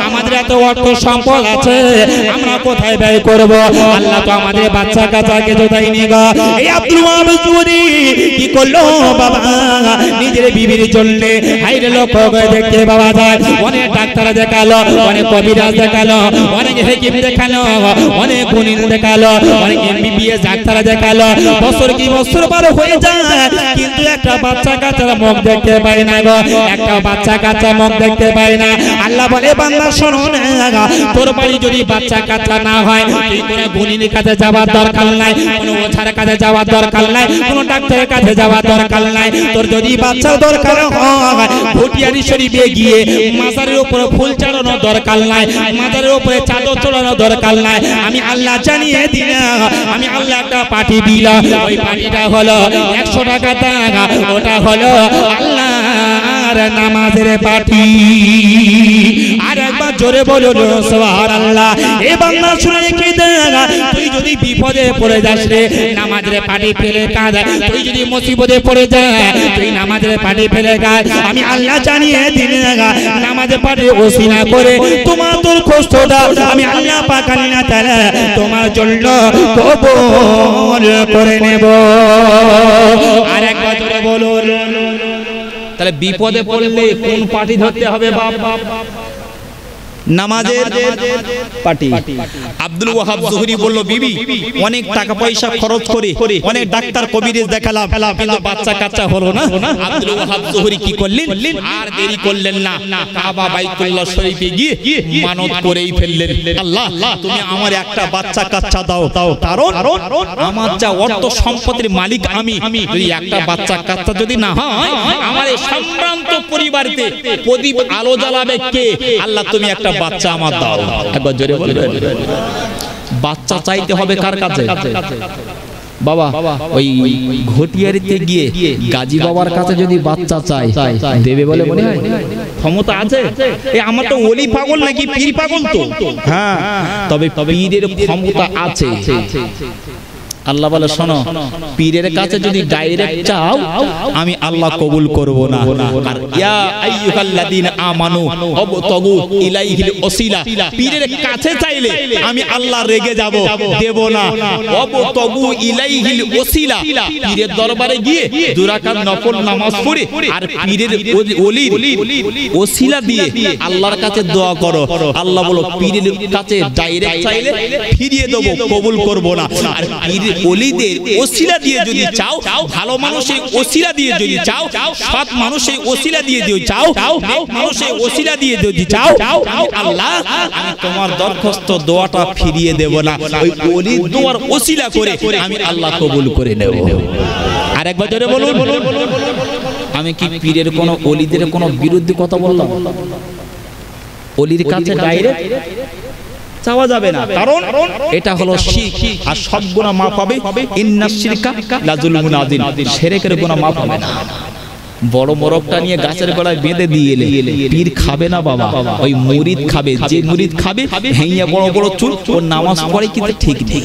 আমাদের এত অর্থ সম্পদ আছে, আমরা কোথায় ব্যয় করব? আল্লাহ তো আমাদের বাচ্চা কাচ্চাকে তো দেয়নি গো। এই আব্দুল ওয়াহাব জোহরি কি করলো বাবা, নিজের বিবির জন্য হাইরে লক্ষ্য করে দেখতে পাওয়া যায় অনেক ডাক্তার দেখালো, অনেক কবিরাজ দেখালো, অনেক হেকিম দেখালো, অনেক গুণী দেখালো, অনেক এমবিবিএস ডাক্তার দেখালো। বছর কি বছর পার হয়ে যায়, কিন্তু একটা বাচ্চা কাচ্চার মুখ দেখতে পাই না গো, একটা বাচ্চা কাচ্চা মুখ দেখতে পাই না। আল্লাহ বলে, বান্দা শোনো না, তোর বাড়ি যদি বাচ্চা কাচ্চা না হয়, তুই কোনো গুণীর কাছে যাওয়ার দরকার নাই, কোনো ওঝার কাছে যাওয়ার দরকার নাই, কোনো ডাক্তারের কাছে যাওয়ার দরকার নাই। তোর যদি বাচ্চা দরকার হয়, ভুটিয়ারি শরীফে গিয়ে মাজারের উপরে ফুল চড়ানো দরকার নাই, মাজারের উপরে চাদর চড়ানো দরকার নাই। আমি আল্লাহ জানিয়ে দিলাম, আমি আল্লাহ একটা পার্টি দিলাম, ওই পার্টিটা হলো 100 টাকা টাকা, ওটা হলো আল্লাহর নামাজের পার্টি। আর একবার জোরে বলো সুবহানাল্লাহ। এ বান্দা শুনে রেখে দে, তুই যদি বিপদে পড়ে যাস রে, নামাজের পার্টি ফেলে কাজ, তুই যদি মুসিবতে পড়ে যায়, তুই নামাজের পার্টি ফেলে কাজ, আমি আল্লাহ জানিয়ে দিলাম, নামাজের পার্টি ওসিলা করে তোমার তোর কষ্টটা আমি আল্লাহ পাক আল্লাহ তাআলা তোমার জন্য কবুল করে নেব। আর একবার জোরে বলো। তাহলে বিপদে পড়লে কোন পার্টি ধরতে হবে বাপ? নামাজের পার্টি। আব্দুল ওয়াহাব জোহরি বলল, বিবি অনেক টাকা পয়সা খরচ করে অনেক ডাক্তার কবিরাজ দেখালাম, কিন্তু বাচ্চা কাচ্চা হলো না। আব্দুল ওয়াহাব জোহরি কি করলেন, আর দেরি করলেন না, কাবা বাইতুল্লাহ শরীফে গিয়ে মানত করেই ফেললেন, আল্লাহ তুমি আমার একটা বাচ্চা কাচ্চা দাও, কারণ আমার যা অর্থ সম্পদের মালিক আমি, যদি একটা বাচ্চা কাচ্চা যদি না হয়, আমার এই সম্ভ্রান্ত পরিবারেতে প্রদীপ আলো জ্বালাবে কে? আল্লাহ তুমি একটা বাচ্চা আমার দাও। একবার জোরে বলবেন। বাচ্চা চাইতে হবে কার কাছে? বাবা ওই ঘটিয়ারিতে গিয়ে গাজী বাবার কাছে যদি বাচ্চা চাই, দেবে বলে মনে হয়? ক্ষমতা আছে? আমার তো ওলি পাগল নাকি পীর পাগল তো? হ্যাঁ, তবে পীরের ক্ষমতা আছে। আল্লাহ বলে, শোনো, পীরের কাছে যদি ডাইরেক্ট চাও, আমি আল্লাহ কবুল করব না। আর ইয়া আইয়ুহাল্লাযীনা আমানু আবতাগু ইলাইহিল ওসিলা, পীরের কাছে চাইলে আমি আল্লাহ রেগে যাব, দেব না। আবতাগু ইলাইহিল ওসিলা, পীরের দরবারে গিয়ে 2 রাকাত নফল নামাজ পড়ে আর পীরের ওলির ওসিলা দিয়ে আল্লাহর কাছে দোয়া করো। আল্লাহ বলো, পীরের কাছে ডাইরেক্ট চাইলে ফিরিয়ে দেব, কবুল করব না। আর পীর ওলিদের ওসিলা দিয়ে যদি চাও, ভালো মানুষের ওসিলা দিয়ে যদি চাও, সৎ মানুষের ওসিলা দিয়ে যদি চাও, নেক মানুষের ওসিলা দিয়ে যদি চাও, আল্লাহ আমি তোমার দরখাস্ত দোয়াটা ফিরিয়ে দেব না। ওই ওলির দোয়ার ওসিলা করে আমি আল্লাহ কবুল করে নেব। আর একবার জোরে বলুন। আমি কি পীরের কোন ওলিদের কোন বিরুদ্ধে কথা বললাম? ওলির কাছে ডাইরেক্ট চাওয়া যাবে না, কারণ এটা হলো শিরক, আর সব গুনাহ মাফ হবে। ইন্নাশ শিরকা লাযুলমুন আযীম, শিরকের গুনাহ মাফ হবে না। বড় মোরগটা নিয়ে গাছের গোড়ায় বেঁধে দিয়ে এলে, পীর খাবে না বাবা, ওই মুরিদ খাবে। যে মুরিদ খাবে হেইয়া বড় বড় চুল, ও নামাজ পড়ে কিন্তু ঠিক নেই।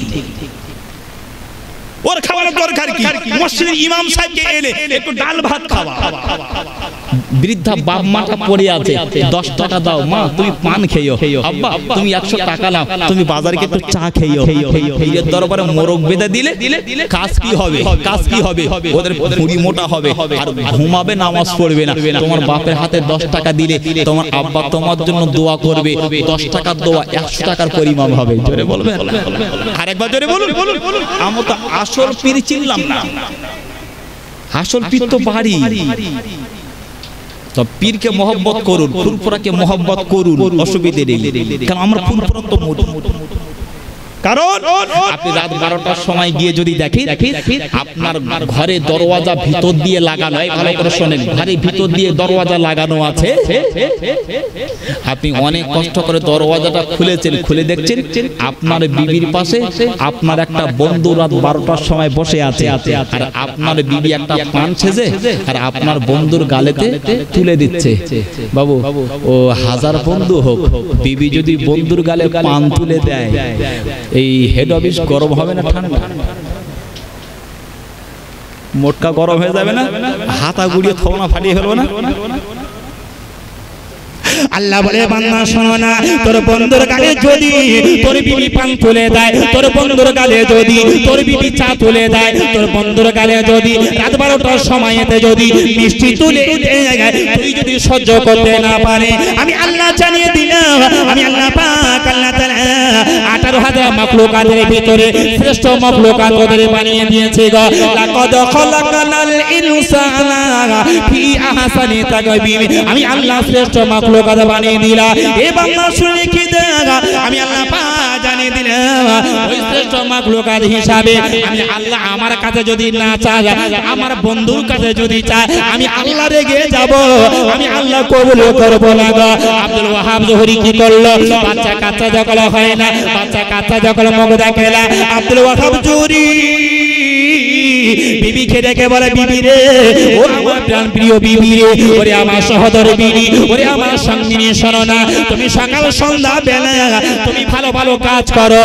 ও ওর খাওয়ার দরকার কি? মসজিদের ইমাম সাহেবকে এনে একটু ডাল ভাত খাওয়া। বৃদ্ধা বাপ মাটা পড়ে আছে, 10 টাকা দাও মা, তুমি পান খেয়েও, আব্বা তুমি 100 টাকা নাও, তুমি বাজারে একটু চা খেয়েও। পীরের দরবারে মোরগ বেঁধে দিলে কাজ কি হবে? কাজ কি হবে? ওদের ভুঁড়ি মোটা হবে আর ঘুমাবে, নামাজ পড়বে না। তোমার বাপের হাতে 10 টাকা দিলে তোমার আব্বা তোমার জন্য দোয়া করবে, 10 টাকার দোয়া 100 টাকার পরিমাণ হবে। জোরে বলবেন, আরেকবার জোরে বলুন। আমরা তো আসল পীর চিনলাম না, আসল পীর তো বাড়ি। তো পীরকে মহব্বত করুন, ফুরফুরাকে মহব্বত করুন, অসুবিধে নেই। কারণ আমরা ফুরফুরা তো কারণ আপনি রাত 12টার সময় গিয়ে যদি দেখেন আপনার ঘরে দরওয়াজা ভিতর দিয়ে লাগানো, ভালো করে শোনেন, ঘরের ভিতর দিয়ে দরওয়াজা লাগানো আছে, আপনি অনেক কষ্ট করে দরওয়াজাটা খুলেছেন, খুলে দেখছেন আপনার বিবির পাশে আপনার একটা বন্ধু রাত 12টার সময় বসে আছে, আর আপনার বিবি একটা পান ছেজে আর আপনার বন্ধুর গালেতে তুলে দিচ্ছে। বাবু, ও হাজার বন্ধু হোক, বিবি যদি বন্ধুর গালে পান তুলে দেয়, এই হেড অফিস গরম হবে না ঠান্ডা? মোটকা গরম হয়ে যাবে না? হাতা গুড়িয়ে থোনা ফাটিয়ে ফেলবো না? আল্লাহ বলে বান্দা শোনো না, তোর বন্ধুর গালে যদি তোর বিবি পান তুলে দেয়, তোর বন্ধুর গালে যদি তোর বিবি চা তুলে দেয়, তোর বন্ধুর গালে যদি রাত 12টার সময়তে যদি মিষ্টি তুলে দেয়, তুই যদি সহ্য করতে না পারে, আমি আল্লাহ জানিয়ে দিলাম, আমি আল্লাহ পাক আল্লাহ তাআলা 18,000 মাখলুকাতের ভিতরে শ্রেষ্ঠ মাখলুকাত ওদের বানিয়ে দিয়েছে গো। লাকাদ খালাকানাল ইনসানা ফি আহসানি তাকবীর, আমি আল্লাহ শ্রেষ্ঠ মাখলুকাত বানিয়ে দিলাম। এ বান্দা শুনে কি দেখা, আমি আল্লাহ পাক জানিয়ে দিলাম ওই শ্রেষ্ঠ মাখলুকাত হিসাবে আমি আল্লাহ আমার কাছে যদি না চায়, আমার বন্ধুর কাছে যদি চায়, আমি আল্লাহ রেগে যাব, আমি আল্লাহ কবুল করব না গো। আব্দুল ওয়াহাব জোহরি কি করলো? বাচ্চা কাচ্চা যখন হয় না, বাচ্চা কাচ্চা যখন মুখ দেখে না, আব্দুল ওয়াহাব জোহরি বিবিকে ডেকে বলে, বিবি রে, ও আমার প্রাণ প্রিয় বিবি রে, ওরে আমার সহোদর বিবি, ওরে আমার সঙ্গিনী, শোনো না, তুমি সকাল সন্ধ্যা বেলা তুমি ভালো ভালো কাজ করো,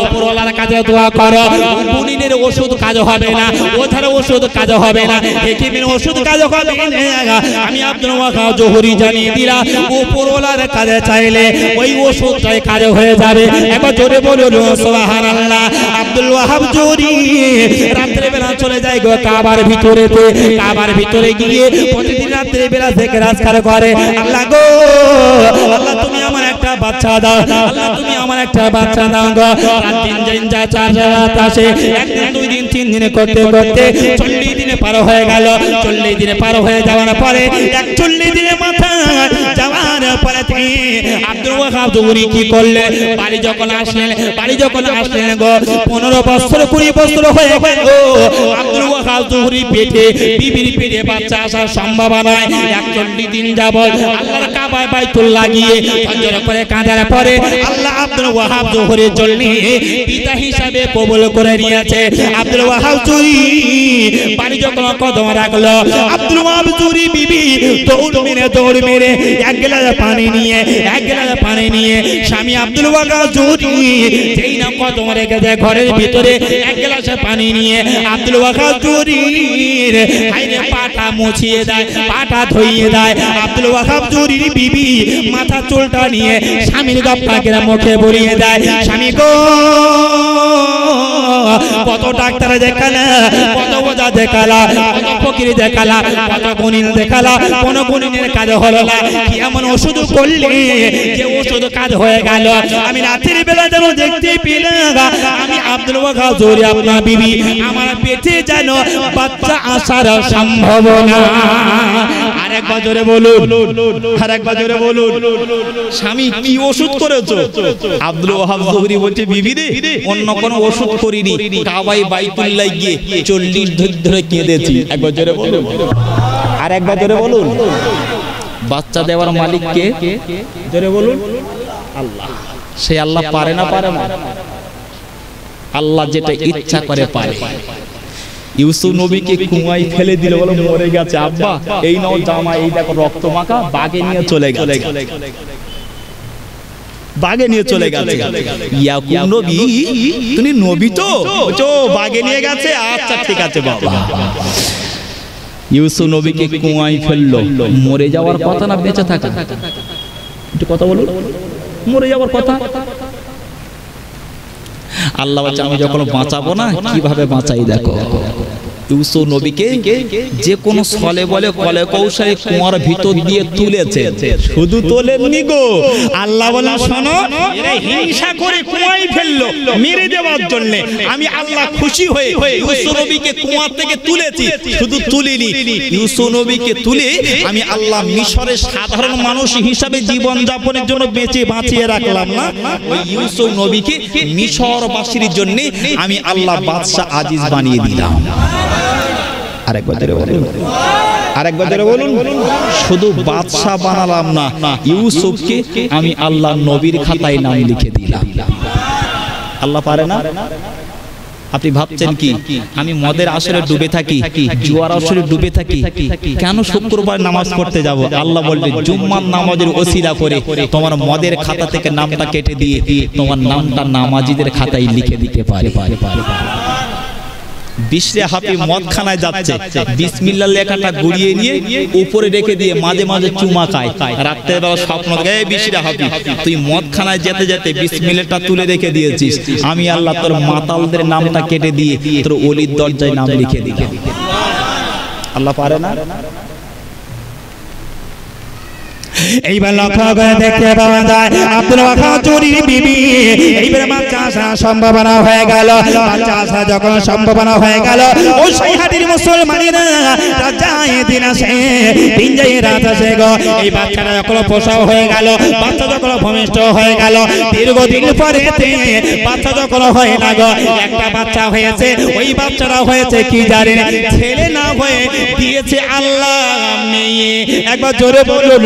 উপরওয়ালার কাছে দোয়া করো, বুনিনের ওষুধ কাজ হবে না, ওধার ওষুধ কাজ হবে না, হেকিমের ওষুধ কাজ হবে না। আমি আব্দুল ওয়াহাব জোহরি জানিয়ে দিলাম, উপরওয়ালার কাছে চাইলে ওই ওষুধটাই কাজ হয়ে যাবে। একবার জোরে বলুন সুবহানাল্লাহ। আব্দুল ওয়াহাব জোহরি রাত্রে বেলা চলে যায় গো কাবার ভিতরেতে, কাবার ভিতরে গিয়ে প্রতিদিন রাত্রে বেলা জিকির আজকার করে, আল্লাহ গো, আল্লাহ তুমি আমার একটা বাচ্চা দাও, আল্লাহ তুমি আমার একটা বাচ্চা দাও গো। রাত 3 দিন যায়, 4 রাত আসে, 1 দিন 2 দিন 3 দিনে করতে করতে 40 দিনে পার হয়ে গেল। 40 দিনে পার হয়ে যাওয়ার পরে 41 দিনে মাথা যাওয়ার পরে আব্দুল ওয়াহাব জোহরি কি করলে, বাড়ি যখন আসলেন গো, 15 বছর 20 বছর হয়ে গেল আব্দুল ওয়াহাব জোহরি পেটে, বিবির পেটে বাচ্চা আসার সম্ভাবনা নয়। 41 দিন যাবত আল্লাহর কাবায় বাইতুল্লাহ গিয়ে ফজর করে কাঁদার পরে আল্লাহ আব্দুল ওয়াহাব জোহরির জন্য পিতা হিসাবে কবুল করে নিয়েছে। আব্দুল ওয়াহাব জোহরি বাড়ি যখন কদম রাখলো, আব্দুল ওয়াহাব জোহরি বিবি দৌড় মেরে 1 গ্লাস পানি নিয়ে স্বামী আব্দুল ওয়াহাব জোহরি যেই না কদম রেখেছে ঘরের ভিতরে 1 গ্লাস পানি নিয়ে আব্দুল ওয়াহাব জোহরির হাইরে পাটা মুছিয়ে দেয়, পাটা ধুইয়ে দেয়। আব্দুল ওয়াহাব জোহরির বিবি মাথা চুলটা নিয়ে স্বামীর গপ্পাকে মুখে বলিয়ে দেয়, স্বামী গো, কত ডাক্তার দেখালা, কত ওজা দেখালা, কত ফকির দেখালা, কত গুণিন দেখালা, কোন গুণিনের কাজ হলো না, কি এমন ওষুধ করলে যে ওষুধ কাজ হয়ে গেল? আমি রাতের বেলা যেন দেখতে পেলাম আমি আব্দুল ওয়াহাব জোহরি আপনার বিবি আমার পেটে যেন বাচ্চা আসার সম্ভাবনা। আরেকবার জোরে বলুন, আরেকবার জোরে বলুন। স্বামী কি ওষুধ করেছো? আব্দুল ওয়াহাব জোহরি বলছে, বিবি রে, অন্য কোন ওষুধ করিনি, কাবায় বাইতুল্লাহ গিয়ে 40 ধরে কেঁদেছি। একবার জোরে বলুন, আরেকবার জোরে বলুন। বাচ্চা দেওয়ার মালিক কে? জোরে বলুন, আল্লাহ। সে আল্লাহ পারে না? পারে না। আল্লাহ যেটা ইচ্ছা করে পারে। ইউসুফ নবীকে কুয়ায় ফেলে দিল, বলে মরে গেছে, আব্বা এই নাও জামা, এই দেখো রক্ত মাখা, বাগে নিয়ে চলে গেল। বাগে নিয়ে চলে গেছে। ইয়াকুব নবী, তুমি নবী তো? বাগে নিয়ে গেছে, আচ্ছা ঠিক আছে বাবা। ইউসুফ নবীকে কুয়ায় ফেললো। মরে যাওয়ার কথা না বেঁচে থাকা? একটু কথা বলুন। মরে যাওয়ার কথা। আল্লাহ বলছে আমি যখন বাঁচাবো না, কিভাবে বাঁচাই দেখো। ইউসুফ নবীকে যে কোনো ছলে বলে কলে কৌশলে কুয়ার ভিতর দিয়ে তুলেছে। শুধু তোলেননি গো, আল্লাহ বলে শোনো, এরা হিংসা করে কুয়ায় ফেললো মেরে দেওয়ার জন্য। আমি আল্লাহ খুশি হয়ে ইউসুফ নবীকে কুয়া থেকে তুলেছি। শুধু তুলিনি, ইউসুফ নবীকে তুলে আমি আল্লাহ মিশরের সাধারণ মানুষ হিসাবে জীবন যাপনের জন্য বাঁচিয়ে রাখলাম না, ওই ইউসুফ নবীকে মিশরবাসীর জন্য আমি আল্লাহ বাদশাহ আজিজ বানিয়ে দিলাম। আরেকবার জোরে বলুন। শুধু বাদশাহ বানালাম না, ইউসুফকে আমি আল্লাহ নবীর খাতায় নাম লিখে দিলাম। আল্লাহ পারে না? আপনি ভাবছেন কি আমি মদের আসরে ডুবে থাকি, জুয়ার আসরে ডুবে থাকি, কেন শুক্রবার নামাজ পড়তে যাব? আল্লাহ বলবে জুম্মার নামাজের ওসিলা করে তোমার মদের খাতা থেকে নামটা কেটে দিয়ে তোমার নামটা নামাজিদের খাতায় লিখে দিতে পারে। বিশ্রে হাফি মদখানায় যাচ্ছে, বিসমিল্লাহ লেখাটা গুড়িয়ে নিয়ে উপরে রেখে দিয়ে মাঝে মাঝে চুমা খায়। রাত্রের বেলা স্বপ্ন দেখে, এই বিশ্রে হাফি তুই মদখানায় যেতে যেতে বিসমিল্লাহটা তুলে রেখে দিয়েছিস, আমি আল্লাহ তোর মাতালদের নামটা কেটে দিয়ে তোর ওলির দরজায় নাম লিখে দিই। আল্লাহ পারে না? এইবার লক্ষ্য করে দেখতে পাওয়া যায় আব্দুল ওয়াহাব চুরির বিবি এইবার বাচ্চা আসা সম্ভাবনা হয়ে গেল। বাচ্চা আসা যখন সম্ভাবনা হয়ে গেল, ওই সেই হাটির মুসলমানেরা যায় দিন আসে, দিন যাই রাত আসে গো। এই বাচ্চাটা যখন প্রসব হয়ে গেল, বাচ্চা যখন ভূমিষ্ঠ হয়ে গেল, দীর্ঘদিন পরে বাচ্চা যখন হয় না গো, একটা বাচ্চা হয়েছে। ওই বাচ্চাটা হয়েছে কি জানেন? ছেলে না হয়ে দিয়েছে আল্লাহ মেয়ে। একবার জোরে বলুন।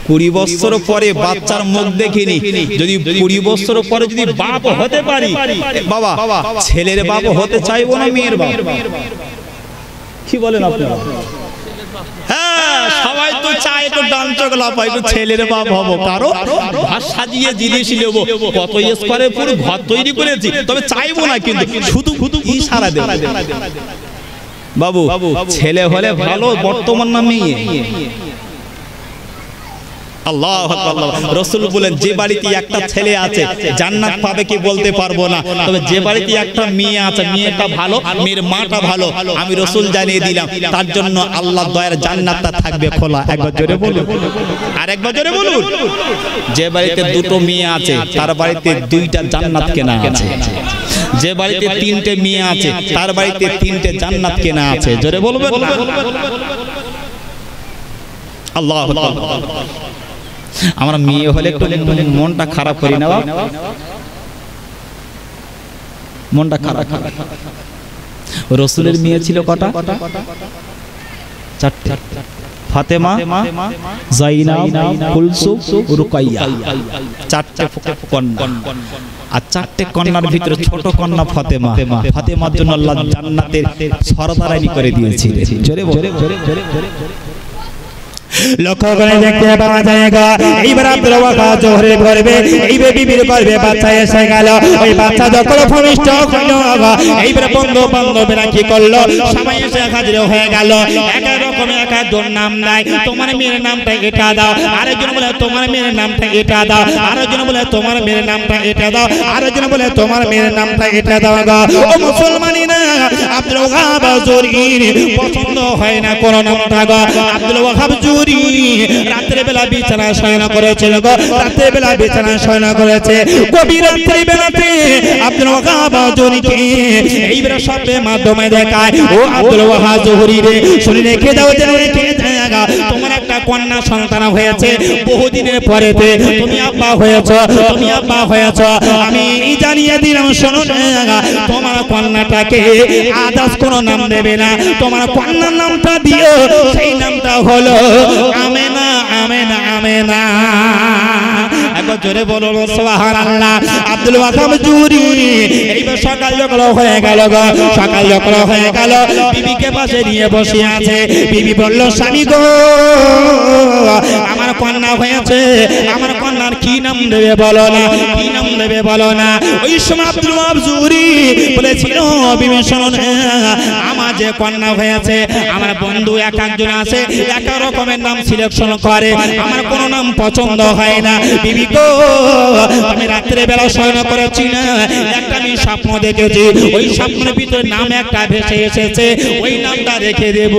20 বছর পরে বাচ্চার মুখ দেখিনি, যদি 20 বছর পরে যদি বাপ হতে পারি, বাবা ছেলের বাপ হতে চাইবো না মেয়ের বাপ? কি বলেন আপনারা? হ্যাঁ, সবাই তো চায় তো ডান চোখ লাফাই তো ছেলের বাপ হবো, কারো ঘর সাজিয়ে জিনিস নেবো, কত স্কোয়ারে পুরো ঘর তৈরি করেছি, তবে চাইবো না, কিন্তু শুধু ইশারা দেব। বাবু ছেলে হলে ভালো, বর্তমান না মেয়ে? আল্লাহু আকবার। রাসূল বলেন যে বাড়িতে একটা ছেলে আছে জান্নাত পাবে কি বলতে পারবো না, তবে যে বাড়িতে একটা মেয়ে আছে, মেয়েটা ভালো, মেয়ের মাটা ভালো, আমি রাসূল জানিয়ে দিলাম তার জন্য আল্লাহর দয়ার জান্নাতটা থাকবে খোলা। একবার জোরে বলুন, আরেকবার জোরে বলুন। যে বাড়িতে দুটো মেয়ে আছে তার বাড়িতে 2টা জান্নাত কেনা আছে। যে বাড়িতে 3টে মেয়ে আছে তার বাড়িতে 3টে জান্নাত কেনা আছে। জোরে বলবেন না? আল্লাহু আকবার। আমরা মেয়ে হলে একটু মনটা খারাপ করি না, মনটা খারাপ। রাসূলের মেয়ে ছিল কটা? 4টে। ফাতেমা, জাইনাব, কুলসুম, রুকাইয়া, 4টে কন্যা। আর 4টে কন্যার ভিতরে ছোট কন্যা ফাতেমা। ফাতেমার জন্য আল্লাহ জান্নাতের সরদারানি করে দিয়েছিলেন। জোরে বলে। লক্ষ্য করে দেখতে পাওয়া যায় গো, এইবার আব্দুল ওয়াহাব জোহরের গর্ভে এইবার বিবির গর্ভে বাচ্চা এসে গেল। ওই বাচ্চা যখন ভূমিষ্ঠ হলো, এইবার বন্ধু বান্ধবীরা কি করলো, সবাই এসে হাজির হয়ে গেল। এক রকমের এক একজন নাম দেয়, তোমার মেয়ের নামটা এটা দাও, আরেকজন বলে তোমার মেয়ের নামটা এটা দাও, আরেকজন বলে তোমার মেয়ের নামটা এটা দাও, আরেকজন বলে তোমার মেয়ের নামটা এটা দাও গো। ও মুসলমানেরা, আব্দুল ওয়াহাব জুরির পছন্দ হয় না কোন নামটা গো। আব্দুল ওয়াহাব রাত্রে বেলা বিছানা শয়ন করেছিল গো, রাত্রে বেলা বিছানা শয়ন করেছে। গভীর রাত্রি বেলাতে আব্দুল ওয়াহাব জুরিকে এইবার সবে মাধ্যমে দেখায়, ও আব্দুল ওয়াহাব জুরি রে, শুনে রেখে দাও, জেনে রেখে দাও, তোমার একটা কন্যা সন্তান হয়েছে। বহুদিনের পরেতে তুমি আব্বা হয়েছো, তুমি আব্বা হয়েছো। আমি জানিয়ে দিলাম, শোনো না, তোমার কন্যাটাকে আদাস কোনো নাম দেবে না, তোমার কন্যার নামটা দিও, সেই নামটা হলো আমেনা। আমেনা, আমেনা। একবার জোরে বলুন সুবহানাল্লাহ। আব্দুল ওয়াহাব জুরি এইবার সকাল যখন হয়ে গেল গো, সকাল যখন হয়ে গেল, বিবিকে পাশে নিয়ে বসে আছে। বিবি বলল, স্বামী গো, আমার কন্যা হয়েছে, আমার কন্যার কি নাম দেবে বলো না, কি নাম দেবে বলো না। ওই সময় আব্দুল ওয়াহাব জুরি বলেছিল, বিবি শোনো না, আমার যে কন্যা হয়েছে, আমার বন্ধু এক একজন আছে, এক রকমের নাম সিলেকশন করে, আমার কোনো নাম পছন্দ হয় না। বিবি গো, আমি রাত্রে বেলা শয়ন করেছি না, একটা আমি স্বপ্ন দেখেছি, ওই স্বপ্নের ভিতরে নাম একটা ভেসে এসেছে, ওই নামটা রেখে দেব।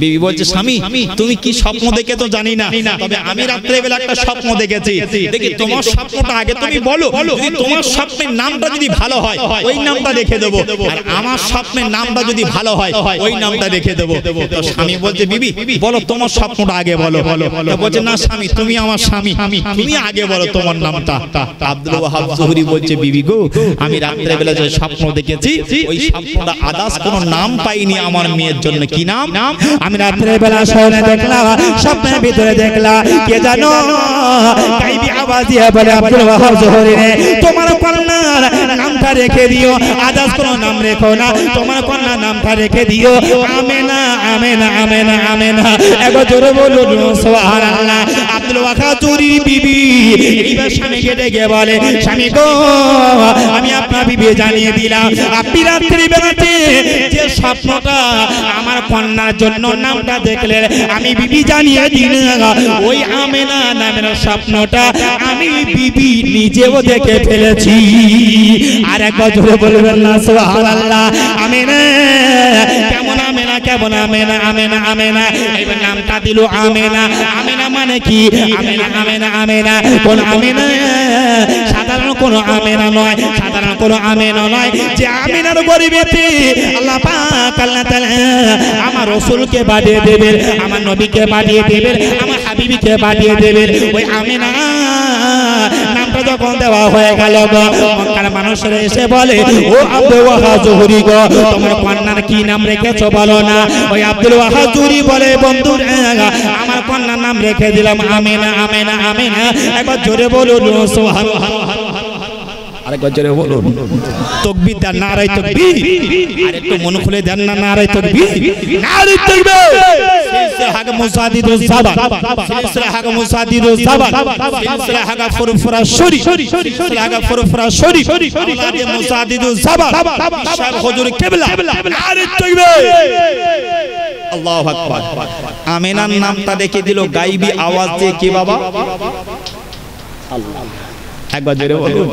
বিবি বলছে, স্বামী তুমি কি স্বপ্ন দেখে তো জানি না, তবে আমি রাত্রে বেলা একটা স্বপ্ন দেখেছি। দেখি তোমার স্বপ্নটা আগে তুমি বলো, যদি তোমার স্বপ্নের নামটা যদি ভালো হয় ওই নামটা রেখে দেবো, আর আমার স্বপ্নের নামটা যদি ভালো হয় ওই নামটা রেখে দেবো। তো স্বামী বলছে, বিবি বলো তোমার স্বপ্নটা আগে বলো। বলছে, না স্বামী তুমি আমার স্বামী, তুমি আগে বলো তোমার নামটা। আব্দুল ওয়াহাব জুহরি বলছে, বিবি গো, আমি রাত্রে বেলা যে স্বপ্ন দেখেছি ওই স্বপ্নটা আদাস কোনো নাম পাইনি আমার মেয়ের জন্য। কি নাম? আমি রাত্রে বেলা শয়নে দেখলাম, স্বপ্নের ভিতরে দেখলাম, কে জানো গায়বী আওয়াজ দিয়ে বলে, আব্দুল ওয়াহাব জুহরি রে, তোমার কন্যার নামটা রেখে দিও, আদাস কোনো নাম রেখো না, তোমার কন্যার নামটা রেখে দিও আমেনা, আমেনা, আমেনা, আমেনা। একবার জোরে বলুন সুবহানাল্লাহ। আব্দুল ওয়াহাব জুহরি বিবি এইবার স্বামীকে ডেকে বলে, স্বামী গো, আমি আপনার বিবি জানিয়ে দিলাম, আপনি রাত্রি বেলাতে যে স্বপ্নটা আমার কন্যার জন্য নামটা দেখলেন, আমি বিবি জানিয়ে দিলাম, ওই আমেনা নামের স্বপ্নটা আমি বিবি নিজেও দেখে ফেলেছি। আর একবার জোরে বলবেন না সুবহানাল্লাহ। আমেনা, কেমন আমেনা, কেমন আমেনা, আমেনা, আমেনা, এইবার নামটা দিল আমেনা। আমেনা মানে কি? আমেনা, আমেনা, আমেনা কোন আমেনা? সাধারণ কোন আমেনা নয়, সাধারণ কোন আমেনা নয়, যে আমেনার গরিবেতে আল্লাহ পাক আল্লাহ তাআলা আমার রাসূলকে বাড়িয়ে দেবেন, আমার নবীকে বাড়িয়ে দেবেন, আমার হাবিবিকে বাড়িয়ে দেবেন। ওই আমেনা নামটা যখন দেওয়া হয়ে গেল গো, মক্কার মানুষরা এসে বলে, ও আব্দুল ওয়াহাব জুহরি গো, তোমার কন্যার কি নাম রেখেছো বলো না। ওই আব্দুল ওয়াহাব জুহরি বলে, বন্ধু আমার কন্যার নাম রেখে দিলাম আমেনা, আমেনা, আমেনা। একবার জোরে বলুন সুবহানাল্লাহ। আরেকবার জোরে বলুন তাকবীর দেন, নারায়ে তাকবীর। আর একটু মন খুলে দেন না, নারায়ে তাকবীর, নারায়ে তাকবীর। সিলসিলা হাগ মুসাদিদুজ জাবান, সিলসিলা হাগ মুসাদিদুজ জাবান, সিলসিলা হাগ ফুরফুরা শরী, সিলসিলা হাগ ফুরফুরা শরী, আওলাদে মুসাদিদুজ জাবান, শাহ হুজুর কিবলা, নারায়ে তাকবীর। আল্লাহু আকবার। আমেনার নামটা রেখে দিল গায়বী আওয়াজ দিয়ে। কি বাবা? আল্লাহ। একবার জোরে বলুন।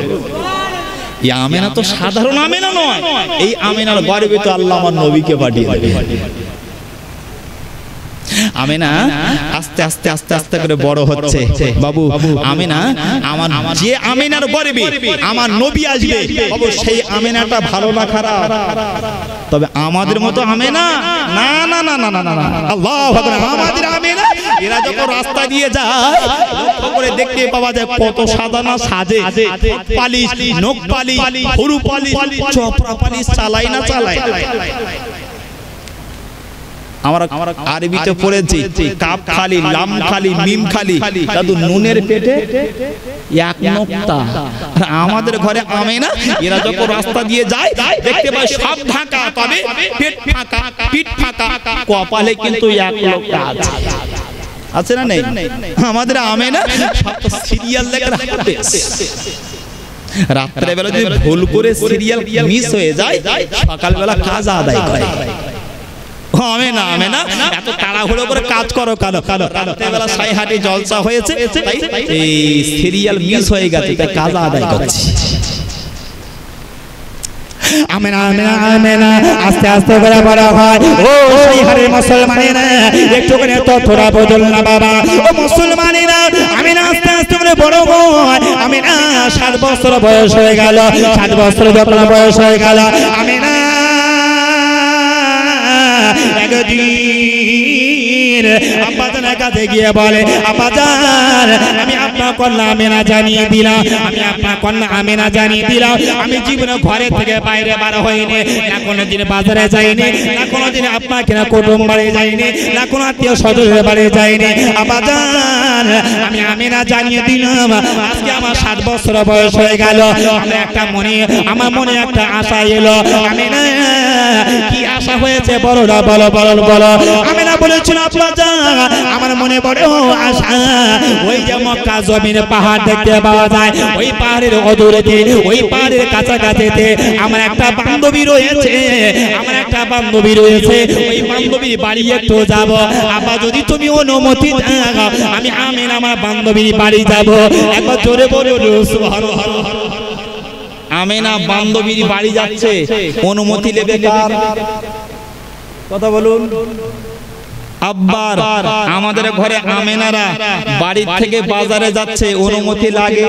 এই আমেনা তো সাধারণ আমেনা নয়, এই আমেনার গর্বে তো আল্লাহ আমার নবীকে পাঠিয়ে দেবে। আমেনা আস্তে আস্তে আস্তে আস্তে করে বড় হচ্ছে। বাবু, আমেনা আমার যে আমেনার গর্বে আমার নবী আসবে, বাবু সেই আমেনাটা ভালো না খারাপ? তবে আমাদের মতো আমেনা না, না, না, না, না, না, না, আল্লাহু আকবার। আমাদের আমেনা এরা যখন রাস্তা দিয়ে যায়, লক্ষ্য করে দেখতে পাওয়া যায় কত সাদা না সাজে, পালিশ, নখ পালিশ, হরু পালিশ, চপড়া পালিশ চালাই না চালায়। আমরা আরবিতে পড়েছি, কাপ খালি, লাম খালি, মিম খালি, দাদু নুনের পেটে এক নোক্তা। আমাদের ঘরে আমেনা এরা যখন রাস্তা দিয়ে যায় দেখতে পায় সব ঢাকা, তবে পেট ফাঁকা, পিঠ ফাঁকা, কপালে কিন্তু এক লোকটা আছে। আছে না নেই? আমাদের আমেনা সব তো সিরিয়াল দেখার হাফেজ। রাত্রে বেলা যদি ভুল করে সিরিয়াল মিস হয়ে যায়, সকালবেলা কাজ আদায় করে। আমেনা, আমেনা এত তাড়াহুড়ো করে কাজ করো কেন? রাত্রেবেলা সাইহাটি জলসা হয়েছে, তাই এই সিরিয়াল মিস হয়ে গেছে, তাই কাজ আদায় করছি। আমেনা, আমেনা, আমেনা আস্তে আস্তে করে বড় হয়। ও সাইহারের মুসলমানেরা, একটু করে তো থোড়া বদল না বাবা। ও মুসলমানেরা, আমেনা আস্তে আস্তে করে বড় হয়। আমেনা 7 বছর বয়স হয়ে গেল। 7 বছর যখন বয়স হয়ে গেল, আমেনা একদিন আমির আব্বাজানের কাছে গিয়ে বলে, আব্বাজান আমি আপনার কন্যা আমেনা জানিয়ে দিলাম, আমি আপনার কন্যা আমেনা জানিয়ে দিলাম, আমি জীবনে ঘরে থেকে বাইরে বার হইনি, না কোনোদিন বাজারে যাইনি, না কোনোদিন আপনাকে না কুটুম বাড়ি যাইনি, না কোনো আত্মীয় স্বজনের বাড়ি যাইনি। আব্বাজান আমি আমেনা জানিয়ে দিলাম, আজকে আমার 7 বছর বয়স হয়ে গেল, আমার মনে একটা আশা এলো। আমেনা কি আশা হয়েছে বলো না, বলো বলো বলো। আমেনা বলেছিল, আব্বাজান আমার মনে বড় আশা, ওই যে মক্কা জমিনে পাহাড় দেখতে পাওয়া যায়, ওই পাহাড়ের অদূরেতে, ওই পাহাড়ের কাছাকাছিতে আমার একটা বান্ধবী রয়েছে, আমার একটা বান্ধবী রয়েছে, ওই বান্ধবীর বাড়ি একটু যাব। আব্বা যদি তুমি অনুমতি দাও, আমি আমেনা আমার বান্ধবীর বাড়ি যাব। একবার জোরে বলো সুবহানাল্লাহ। আমেনা বান্ধবীর বাড়ি যাচ্ছে, অনুমতি নেবে কার? কথা বলুন। আব্বার আমাদের ঘরে আমেনারা বাড়ি থেকে বাজারে যাচ্ছে, অনুমতি লাগে।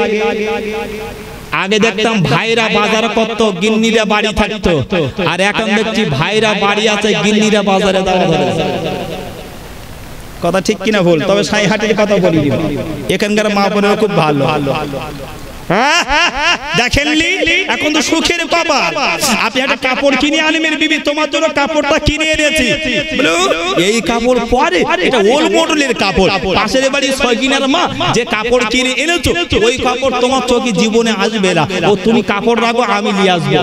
আগে দেখতাম ভাইরা বাজার করত, গিন্নিরা বাড়ি থাকতো, আর এখন দেখছি ভাইরা বাড়ি আছে, গিন্নিরা বাজারে যাওয়া ধরে। কথা ঠিক কিনা ভুল? তবে সাইহাটির কথা বলি, এখানকার মা বোনেরা খুব ভালো। দেখেননি এখন তো সুখের বাবা, আপনি একটা কাপড় কিনে আনবেন, বিবি তোমার জন্য কাপড়টা কিনে এনেছি, এই কাপড় পরে এটা ওল্ড মডেলের কাপড়, পাশের বাড়ি সয়কিনার মা যে কাপড় কিনে এনেছো ওই কাপড় তোমার চোখে জীবনে আসবে না, ও তুমি কাপড় রাখো আমি নিয়ে আসবো।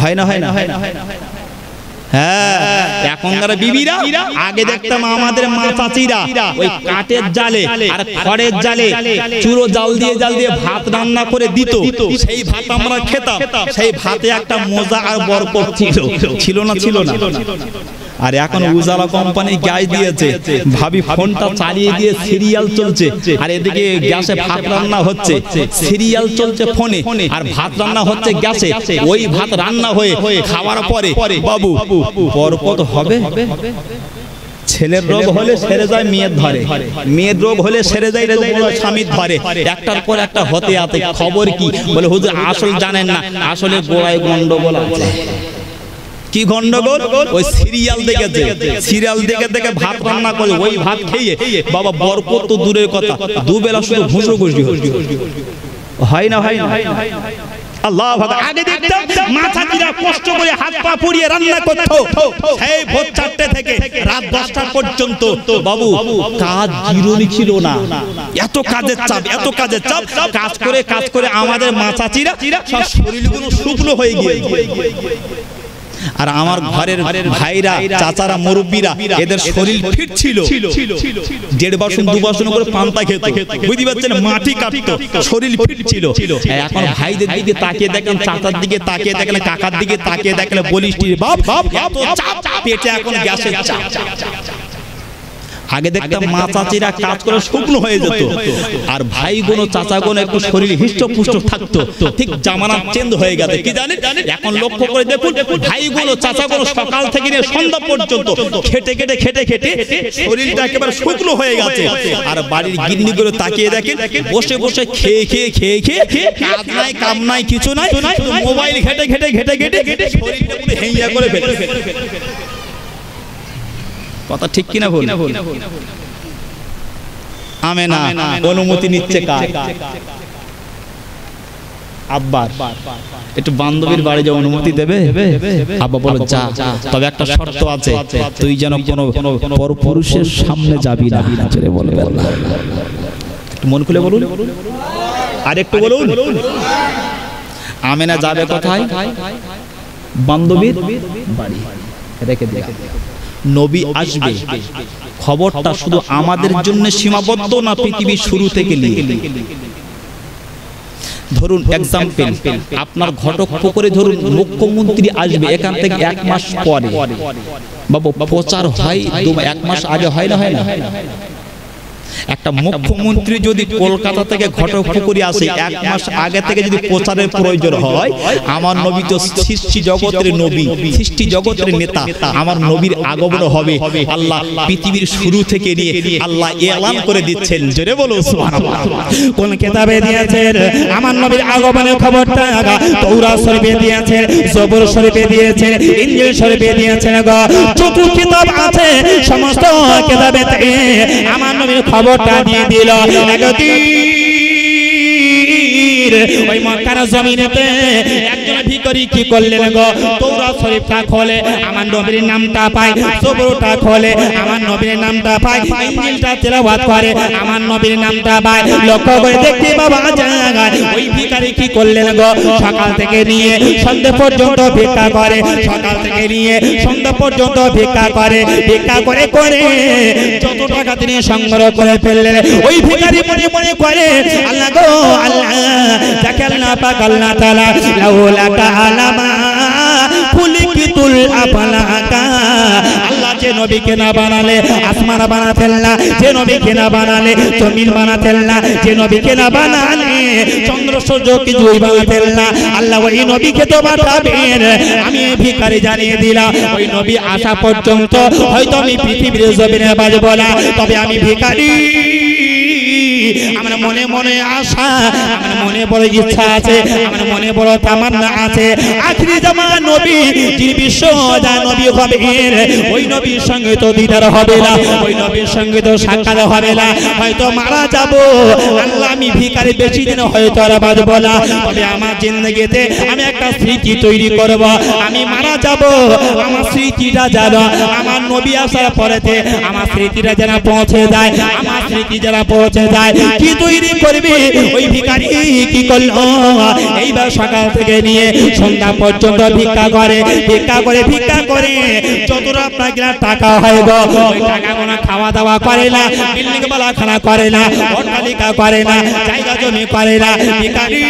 হয় না হয় না হয় না? হ্যাঁ, এখনকার বিবিরা, আগে দেখতাম আমাদের মা চাচিরা ওই কাঠের জালে আর খড়ের জালে চুরো জাল দিয়ে ভাত রান্না করে দিত, সেই ভাত আমরা খেতাম, সেই ভাতে একটা মজা আর বরকত ছিল না ছিল না? আর এখন উজালা কোম্পানি গ্যাস দিয়েছে, ভাবি ফোনটা চালিয়ে দিয়ে সিরিয়াল চলছে, আর এদিকে গ্যাসে ভাত রান্না হচ্ছে, সিরিয়াল চলছে ফোনে, আর ভাত রান্না হচ্ছে গ্যাসে। ওই ভাত রান্না হয়ে খাওয়ার পরে বাবু বরকত হবে? ছেলের রোগ হলে সেরে যায় মেয়ের ধরে, মেয়ের রোগ হলে সেরে যায় স্বামীর ধরে, একটার পর একটা হতে আছে। খবর কি? বলে হুজুর আসল জানেন না, আসলে গোড়ায় গন্ডগোল আছে। কি গন্ডগোল? ওই সিরিয়াল দেখেছে, সিরিয়াল দেখে দেখে ভাত রান্না করে, ওই ভাত খেয়ে বাবা বরকত তো দূরের কথা, দুবেলা শুধু ঘুষোঘুষি হয় না হয় না? আল্লাহ ভাগা। আগে দেখতাম মা চাচিরা কষ্ট করে হাত পা পুড়িয়ে রান্না করতো, সেই ভোর 4টে থেকে রাত 10টা পর্যন্ত বাবু কাজ জিরোনি ছিল না, এত কাজের চাপ, এত কাজের চাপ, কাজ করে আমাদের মা চাচিরা সব শরীরগুলো শুকনো হয়ে গিয়েছে। আর আমার ঘরের ভাইরা চাচারা মুরব্বীরা এদের শরীর ফিট ছিল, 1.5 বাসন 2 বাসন করে পান্তা খেত, বুঝতে পারছেন? মাটি কাটতো, শরীর ফিট ছিল। এখন ভাইদের দিকে তাকিয়ে দেখেন, চাচার দিকে তাকিয়ে দেখলে, কাকার দিকে তাকিয়ে দেখলে বলিস বাপ এত চাপ, পেটে এখন গ্যাসের চাপ। আগে দেখতাম মা চাচিরা কাজ করে শুকনো হয়ে যেত, আর ভাইগুলো চাচাগুলো একটু শরীর হৃষ্টপুষ্ট থাকতো। ঠিক জামানা চেঞ্জ হয়ে গেছে, কি জানেন? এখন লক্ষ্য করে দেখুন, ভাইগুলো চাচাগুলো সকাল থেকে নিয়ে সন্ধ্যা পর্যন্ত খেটে খেটে শরীরটা একেবারে শুকনো হয়ে গেছে। আর বাড়ির গিন্নিগুলো তাকিয়ে দেখেন, বসে বসে খেয়ে কাজ নাই কাম নাই কিছু নাই, মোবাইল ঘেটে শরীরটা পুরো হেইয়া করে ফেলে। কথা ঠিক কিনা ভুল? আমেনা অনুমতি নিচ্ছে কার? আব্বার। একটু বান্ধবীর বাড়ি যে অনুমতি দেবে, আব্বা বলে যা, তবে একটা শর্ত আছে, তুই যেন কোনো পরপুরুষের সামনে যাবি না। চলে বলবে মন খুলে বলুন, আর একটু বলুন। আমেনা যাবে কোথায়? বান্ধবীর বাড়ি রেখে দিয়ে। নবী আসবে, খবরটা শুধু আমাদের জন্য সীমাবদ্ধ না, পৃথিবীর শুরু থেকে নিয়ে। ধরুন এক্সাম্পল, আপনার ঘটক পুকুরে ধরুন মুখ্যমন্ত্রী আসবে, এখান থেকে 1 মাস পরে বাবু প্রচার হয়, 1 মাস আগে হয় না? হয় না? একটা মুখ্যমন্ত্রী যদি কলকাতা থেকে ঘটকপুকুরে আসে, 1 মাস আগে থেকে যদি প্রচারের প্রয়োজন হয়, আমার নবী তো সৃষ্টি জগতের নবী, সৃষ্টি জগতের নেতা, আমার নবীর আগমন হবে। আল্লাহ পৃথিবীর শুরু থেকে নিয়ে আল্লাহ এলান করে দিচ্ছেন, জোরে বলো সুবহানাল্লাহ। কোন কিতাবে দিয়েছেন আমার নবীর আগমনের খবরটা? তাওরাত শরীফে দিয়েছেন, জবুর শরীফে দিয়েছেন, ইনজিল শরীফে দিয়েছেন। যত কিতাব আছে সমস্ত কিতাবেতে আমার নবীর খবরটা দিয়ে দিল। একদিন ওই মক্কার জমিনেতে একজন ভিখারি কি করলেন গো? তাওরাত শরীফটা খোলে, আমার নবীর নামটা পায়, জবুরটা খোলে, আমার নবীর নামটা পায়, ইনজিলটা তেলাওয়াত করে, আমার নবীর নামটা পায়। লক্ষ্য করে দেখতে বাবা জায়গায় ওই ভিখারি কি করলেন গো? সকাল থেকে নিয়ে সন্ধ্যা পর্যন্ত ভিক্ষা করে, সকাল থেকে নিয়ে সন্ধ্যা পর্যন্ত ভিক্ষা করে, ভিক্ষা করে করে যত টাকা তিনি সংগ্রহ করে ফেললেন, ওই ভিখারি মনে মনে করে আল্লাহ গো আল্লাহ, যাকে আল্লাহ পাক আল্লাহ তাআলা লাউলা কালামা খুলিকিতুল আফলাকা, আল্লাহ যে নবীকে না বানালে আসমান বানাতেন না, যে নবীকে না বানালে জমিন বানাতেন না, যে নবীকে না বানালে চন্দ্র সূর্য কিছুই বানাতেন না, আল্লাহ ওই নবীকে তো পাঠাবেন। আমি এই ভিখারি জানিয়ে দিলাম, ওই নবী আসা পর্যন্ত হয়তো আমি পৃথিবীর জমিনে বাজব না, তবে আমি ভিখারি, আমার মনে মনে আশা, আমার মনে বড় ইচ্ছা আছে, আমার মনে বড় তামান্না আছে, আখিরি জামান নবী যিনি বিশ্ব নবী হবেন, ওই নবীর সঙ্গে তো দিদার হবে না, ওই নবীর সঙ্গে তো সাক্ষাৎ হবে না, হয়তো মারা যাব। আল্লাহ আমি ভিখারি বেশি দিন হয়তো আর বাঁচব না, তবে আমার জিন্দেগিতে আমি একটা স্মৃতি তৈরি করব। আমি মারা যাব, আমার স্মৃতিটা যেন আমার নবী আসার পরেতে আমার স্মৃতিটা যেন পৌঁছে যায়, আমার স্মৃতি যেন পৌঁছে যায়। কি তৈরি করবে? ওই ভিখারি কি করলো? এইবার সকাল থেকে নিয়ে সন্ধ্যা পর্যন্ত ভিক্ষা করে, ভিক্ষা করে ভিক্ষা করে যতটা আপনার টাকা হয় গো, ওই টাকাগুলো খাওয়া দাওয়া করে না, বিল্ডিং বালা খানা করে না, অট্টালিকা করে না, জায়গা জমি করে না। ভিখারি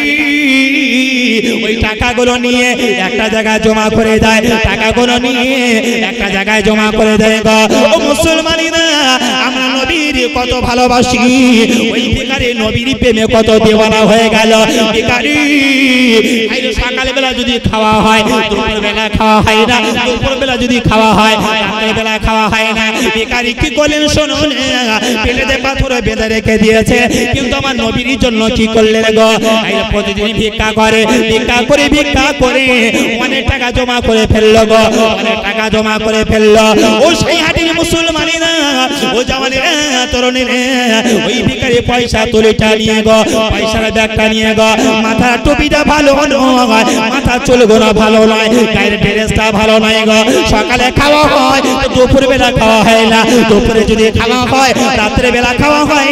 ওই টাকাগুলো নিয়ে একটা জায়গায় জমা করে দেয়, টাকাগুলো নিয়ে একটা জায়গায় জমা করে দেয় গো। ও মুসলমানেরা, আমরা নবীর কত ভালোবাসি, ওই ভিখারি নবীর প্রেমে কত দেওয়ানা হয়ে গেল। ভিখারি সকাল বেলা যদি খাওয়া হয়, দুপুর বেলা খাওয়া হয় না, দুপুর বেলা যদি খাওয়া হয়, রাতের বেলা খাওয়া হয় না। ভিখারি কি করলেন শুনুন, পেটেতে পাথরে বেঁধে রেখে দিয়েছে, কিন্তু আমার নবীর জন্য কি করলেন গো? প্রতিদিন ভিক্ষা করে, ভিক্ষা করে ভিক্ষা করে অনেক টাকা জমা করে ফেললো গো, অনেক টাকা জমা করে ফেললো। ও সেই হাটির মুসলমানেরা, ও জওয়ানেরা, তরুণীরা, ওই ভিখারি পয়সা তুলিটা নিয়ে গো, পয়সার ব্যাগটা নিয়ে গো, মাথার টুপিটা ভালো নয়, মাথার চুলগুলো ভালো নয়, গায়ের ড্রেসটা ভালো নয় গো। সকালে খাওয়া হয়, দুপুর বেলা খাওয়া হয় না, দুপুরে যদি খাওয়া হয়, রাত্রে বেলা খাওয়া হয়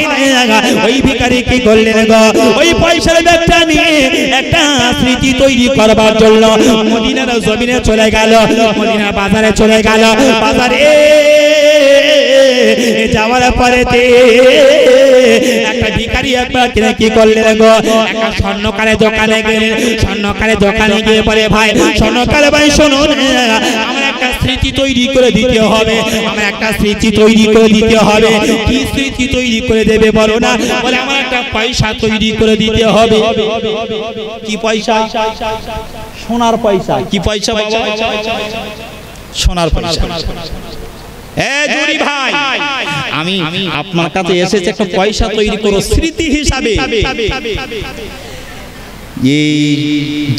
না। ওই ভিখারি কি করলেন গো? ওই পয়সার ব্যাগটা নিয়ে একটা স্মৃতি তৈরি করবার জন্য মদিনার জমিনে চলে গেল, মদিনা বাজারে চলে গেল। বাজারে যাওয়ার পরেতে একটা ভিখারি একবার কিনে কি করলেন গো? একটা স্বর্ণকারের দোকানে গেলেন, স্বর্ণকারের দোকানে গিয়ে বলে, ভাই স্বর্ণকার ভাই শুনুন, আমার একটা স্মৃতি তৈরি করে দিতে হবে, আমার একটা স্মৃতি তৈরি করে দিতে হবে। কি স্মৃতি তৈরি করে দেবে বলো না? বলে আমার একটা পয়সা তৈরি করে দিতে হবে। কি পয়সা? সোনার পয়সা। কি পয়সা বাবা? সোনার পয়সা। ভাই, আমি আপনার কাছে এসেছি একটা পয়সা তৈরি করো স্মৃতি হিসাবে। এই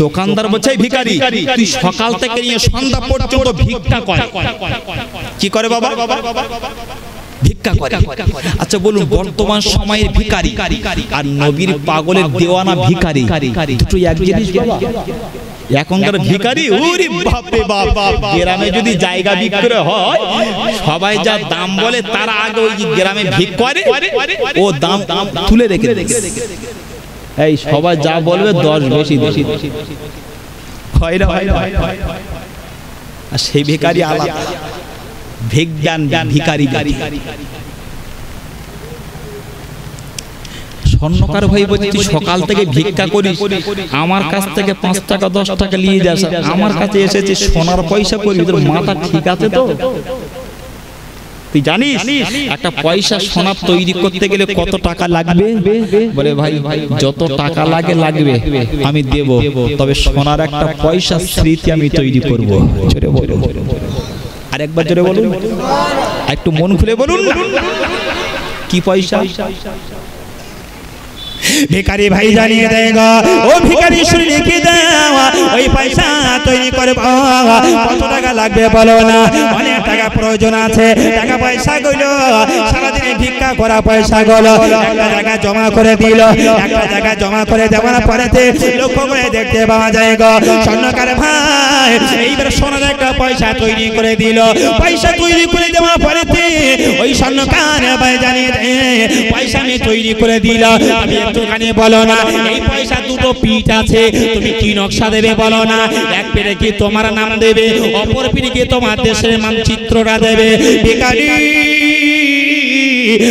দোকানদার বলছে, ভিখারি তুই সকাল থেকে নিয়ে সন্ধ্যা পর্যন্ত ভিক্ষা করে। কি করে বাবা? ভিক্ষা করে। আচ্ছা বলুন, বর্তমান সময়ের ভিখারি আর নবীর পাগলের দেওয়ানা ভিখারি দুটো এক জিনিস বাবা? এখনকার ভিখারি ওরে বাপ রে বাপ, গ্রামে যদি জায়গা বিক্রি হয়, সবাই যা দাম বলে তার আগে ওই গ্রামে ভিক করে, ও দাম তুলে রেখে দেয়। এই সবাই যা বলবে 10 বেশি হয় না? আর সেই ভিখারি আলাদা, ভিজ্ঞান ভিখারি। স্বর্ণকার ভাই বলছি, তুই সকাল থেকে ভিক্ষা করিস, আমার কাছ থেকে 5 টাকা 10 টাকা নিয়ে যাস, আমার কাছে এসেছে সোনার পয়সা করবি, তোর মাথা ঠিক আছে তো? তুই জানিস একটা পয়সা সোনা তৈরি করতে গেলে কত টাকা লাগবে? বলে ভাই যত টাকা লাগবে আমি দেব, তবে সোনার একটা পয়সা স্মৃতি আমি তৈরি করব। জোরে বলুন, আরেকবার জোরে বলুন, একটু মন খুলে বলুন না। কি পয়সা? ভিখারি ভাই জানিয়ে দেয় গো, ও ভিখারি শুনে লিখে দাও, ওই পয়সা তৈরি করব। কত টাকা লাগবে বলো না? অনেক টাকা প্রয়োজন আছে। টাকা পয়সা গুলো সারাদিনে ভিক্ষা করা পয়সা গুলো একটা টাকা জমা করে দিল। একটা টাকা জমা করে দেওয়ার পরেতে লক্ষ্য করে দেখতে পাওয়া যায় গো, স্বর্ণকার ভাই এইবার সোনার একটা পয়সা তৈরি করে দিল। পয়সা তৈরি করে দেওয়ার পরেতে ওই স্বর্ণকার ভাই জানিয়ে দেয়, পয়সা আমি তৈরি করে দিলাম, আমি একটুখানি বলো না এই পয়সা দুটো পিঠ আছে, তুমি কি নকশা দেবে বলো না? এক পিঠে কি তোমার নাম দেবে, অপর পিঠে কি তোমার দেশের মানচিত্রটা দেবে? ভিখারি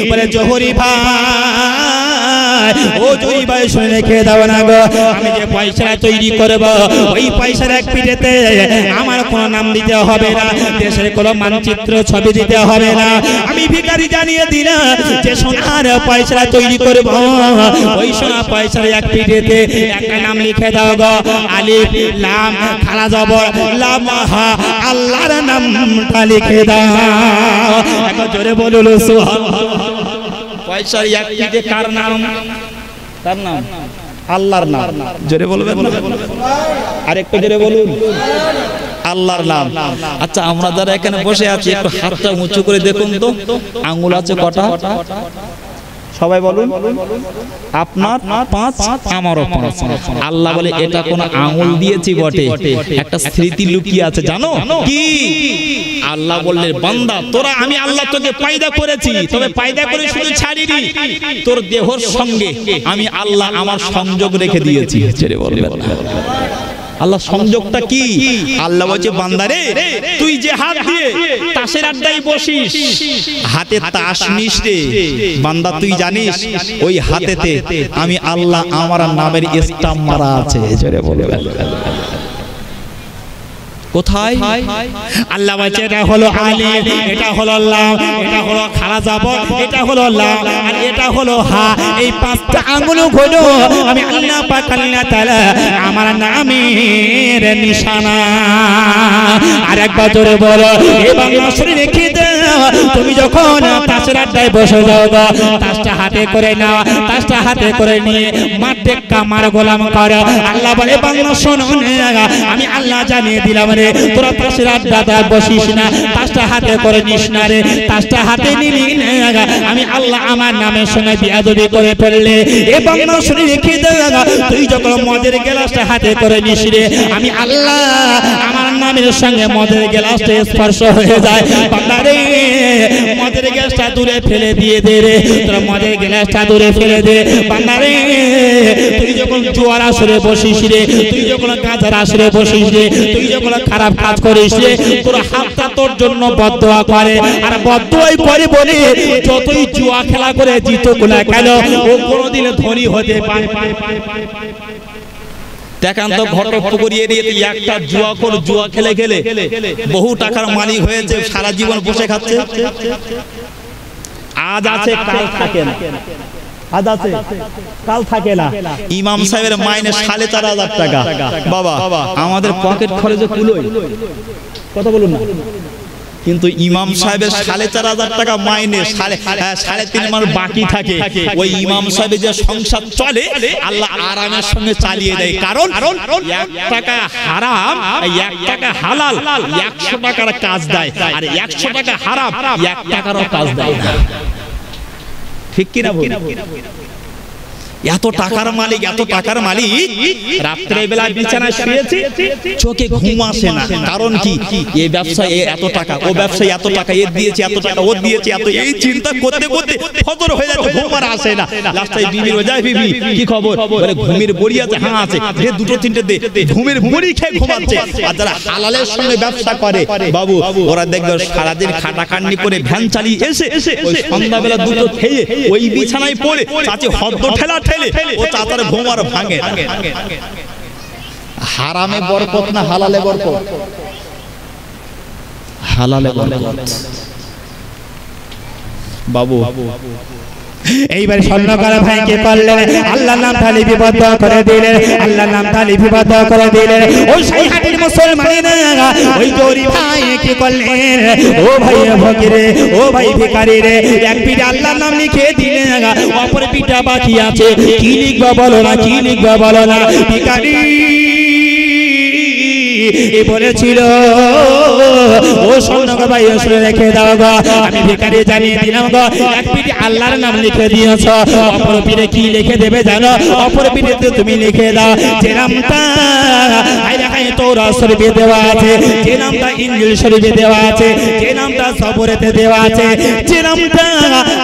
বলে জহুরি ভাই, ও জহুরি ভাই শুনে রেখে দাও না গো, আমি যে পয়সা তৈরি করব ওই পয়সার এক পিঠেতে আমার কোনো নাম দিতে হবে না, দেশের কোনো মানচিত্র ছবি দিতে হবে না। আমি ভিখারি জানিয়ে দিলাম যে সোনার পয়সা তৈরি করব, ওই সোনা পয়সার এক পিঠেতে একটা নাম লিখে দাও গো, আলিফ লাম খাড়া জবর লাম হা, আল্লাহর নামটা লিখে দাও। একবার জোরে বলুন সুবহানাল্লাহ। পয়সার এক পিঠে কার নাম? তার নাম আল্লাহর নাম। জোরে বলবেন না? আরেকটু জোরে বলুন, আল্লাহর নাম। আচ্ছা আমরা যারা এখানে বসে আছি একটু হাতটা উঁচু করে দেখুন তো, আঙ্গুল আছে কটা? সবাই বলুন। আপনার 5, আমারও 5। আল্লাহ বলে এটা কোন আঙ্গুল দিয়েছি বটে, একটা স্মৃতি লুকিয়ে আছে জানো কি? আল্লাহ বললেন বান্দা তোরা আমি আল্লাহ তোকে পয়দা করেছি, তবে পয়দা করে শুধু ছাড়িনি, তোর দেহর সঙ্গে আমি আল্লাহ আমার সংযোগ রেখে দিয়েছি। ছেড়ে বলবেন আল্লাহ সংযোগটা কি? আল্লাহ বলছে বান্দারে তুই যে হাত দিয়ে তাসের আড্ডায় বসিস, হাতে তাস নিস রে বান্দা, তুই জানিস ওই হাতেতে আমি আল্লাহ আমার নামের স্টাম্প মারা আছে। জোরে বলবেন কোথায়? আল্লাহ বলছে এটা হলো আলিফ, এটা হলো লাম, এটা হলো খাড়া জবর, এটা হলো লাম, আর এটা হলো হা। এই 5টা আঙ্গুল হলো আমি আল্লাহ পাক আল্লাহ তাআলা আমার নামের নিশানা। আর একবার জোরে বলো, এবং নসরে রেখে দাও, তুমি যখন তাসের আড্ডায় বসে যাও গো, তাসটা হাতে করে নাও, তাসটা হাতে করে নিয়ে মাঠে কামার গোলাম করো। আল্লাহ বলে বাংলা শোনো, আমি আল্লাহ জানিয়ে দিলাম রে, তোরা তাসের আড্ডাতে বসিস না, তাসটা হাতে করে নিস না রে। তাসটা হাতে নিলি না, আমি আল্লাহ আমার নামের সঙ্গে বিয়াদবি করে ফেললে। এবং নসরে রেখে দাও, তুই যখন মদের গ্লাসটা হাতে করে নিস রে, আমি আল্লাহ আমার নামের সঙ্গে মদের গ্লাসটা স্পর্শ হয়ে যায়। বান্দা রে মদের গ্লাসটা দূরে ফেলে দিয়ে দে রে, তোরা মদের গ্লাসটা দূরে ফেলে দে। বান্দা রে তুই যখন জোয়ার আসরে বসিস রে, তুই যখন গাঁজার আসরে বসিস রে, তুই যখন খারাপ কাজ করিস রে, তোর হাতটা তোর জন্য বদদোয়া করে, আর বদদোয়াই করে বলে যতই জুয়া খেলা করে জিতো গুলা কেন ও কোনোদিন ধনী হতে পারে। দেখান তো ঘটকপুকুরি এরিয়াতে একটা জুয়া খেলে খেলে বহু টাকার মালিক হয়েছে, সারা জীবন বসে খাচ্ছে। আজ আছে কাল থাকে না, আজ আছে কাল থাকে না। ইমাম সাহেবের মাইনে 4,500 টাকা। বাবা আমাদের পকেট খরচে কুলোয় কথা বলুন না, কিন্তু ইমাম সাহেবের 4,500 টাকা মাইনে 3.5 মাস বাকি থাকে। ওই ইমাম সাহেবের যে সংসার চলে আল্লাহ আরামের সঙ্গে চালিয়ে দেয়, কারণ 1 টাকা হারাম 1 টাকা হালাল 100 টাকার কাজ দেয়, আর 100 টাকা হারাম 1 টাকারও কাজ দেয় না। ঠিক কিনা বল? এত টাকার মালিক, এত টাকার মালিক রাত্রে বেলা বিছানায় শুয়েছে, চোখে ঘুম আসে না। কারণ কি? এই ব্যবসায় এত টাকা, ও ব্যবসায় এত টাকা, এর দিয়েছে এত টাকা, ওর দিয়েছে এত, এই চিন্তা করতে করতে ফজর হয়ে যাচ্ছে, ঘুম আর আসে না। লাস্টে বিবি যায়, বিবি কি খবর? বলে ঘুমের বড়ি আছে, হ্যাঁ আছে, যে 2-3টে দে। ঘুমের বড়ি খেয়ে ঘুমাচ্ছে। আর যারা হালালের সঙ্গে ব্যবসা করে বাবু, ওরা দেখবে সারাদিন খাটাখাটনি করে ভ্যান চালিয়ে এসে ওই সন্ধ্যাবেলা দুটো খেয়ে ওই বিছানায় পড়ে চাচি হদ্দ ঠেলা ও চাচার ঘুম আর ভাঙে। হারামে বরকত না হালালে বরকত? হালালে বরকত। বাবু এইবার স্বর্ণকার ভাইকে করলেন আল্লাহর নামটা লিপিবদ্ধ করে দিলেন, আল্লাহর নামটা লিপিবদ্ধ করে দিলেন। ওই সেই হাটির মুসলমানেরা ওই গরিব ভাই কি করলেন, ও ভাই ফকিরে, ও ভাই ভিখারি রে, এক পিঠে আল্লাহর নাম লিখে দিলেন, অপর পিঠা বাকি আছে, কি লিখবা বলো না, কি লিখবা বলো না। ভিখারি বলেছিল, ও স্বর্ণকার ভাই শুনে রেখে দাও গো, আমি ভিখারি জানিয়ে দিলাম গো, এক পিঠে আল্লাহর নাম লিখে দিয়েছ, অপর পিঠে কি লিখে দেবে জানো, অপর পিঠে তুমি লিখে দাও যে নামটা তৌরাত শরীফে দেওয়া আছে, যে নামটা ইনজিল শরীফে দেওয়া আছে, যে নামটা জবুরেতে দেওয়া আছে, যে নামটা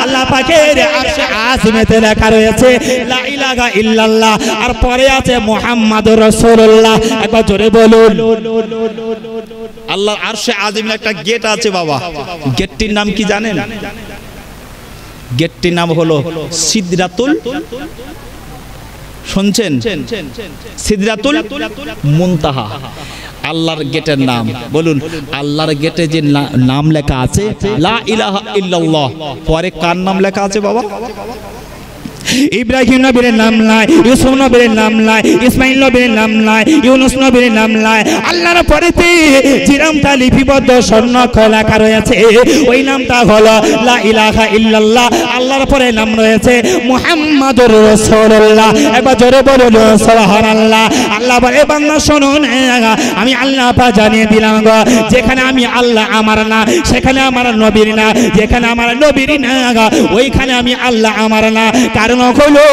আল্লাহ পাকের আরশে আজিমেতে লেখা রয়েছে লা ইলাহা ইল্লাল্লাহ, আর পরে আছে মুহাম্মাদুর রাসূলুল্লাহ। একবার জোরে বলুন। আল্লাহর আরশে আজিমের একটা গেট আছে বাবা, গেটটির নাম কি জানেন? গেটটির নাম হলো সিদরাতুল, শুনছেন? সিদরাতুল মুনতাহা আল্লাহর গেটের নাম। বলুন, আল্লাহর গেটে যে নাম লেখা আছে লা ইলাহা ইল্লাল্লাহ, পরে কার নাম লেখা আছে বাবা? ইব্রাহিম নবীর নাম নাই, ইউসুফ নবীর নাম নাই, ইসমাইল নবীর নাম নাই, ইউনুস নবীর নাম নাই। আল্লাহর পরেতে যে নামটা লিপিবদ্ধ স্বর্ণ লেখা রয়েছে ওই নামটা হলো লা ইলাহা ইল্লাল্লাহ। আল্লাহর পরে নাম রয়েছে মুহাম্মাদুর রাসূলুল্লাহ। একবার জোরে বলুন সুবহানাল্লাহ। আল্লাহ বলে, বান্দা শুনুন, আমি আল্লাহ পাক জানিয়ে দিলাম গো, যেখানে আমি আল্লাহ আমার না, সেখানে আমার নবীর না, যেখানে আমার নবীর না ওইখানে আমি আল্লাহ আমার না। কারণ হলো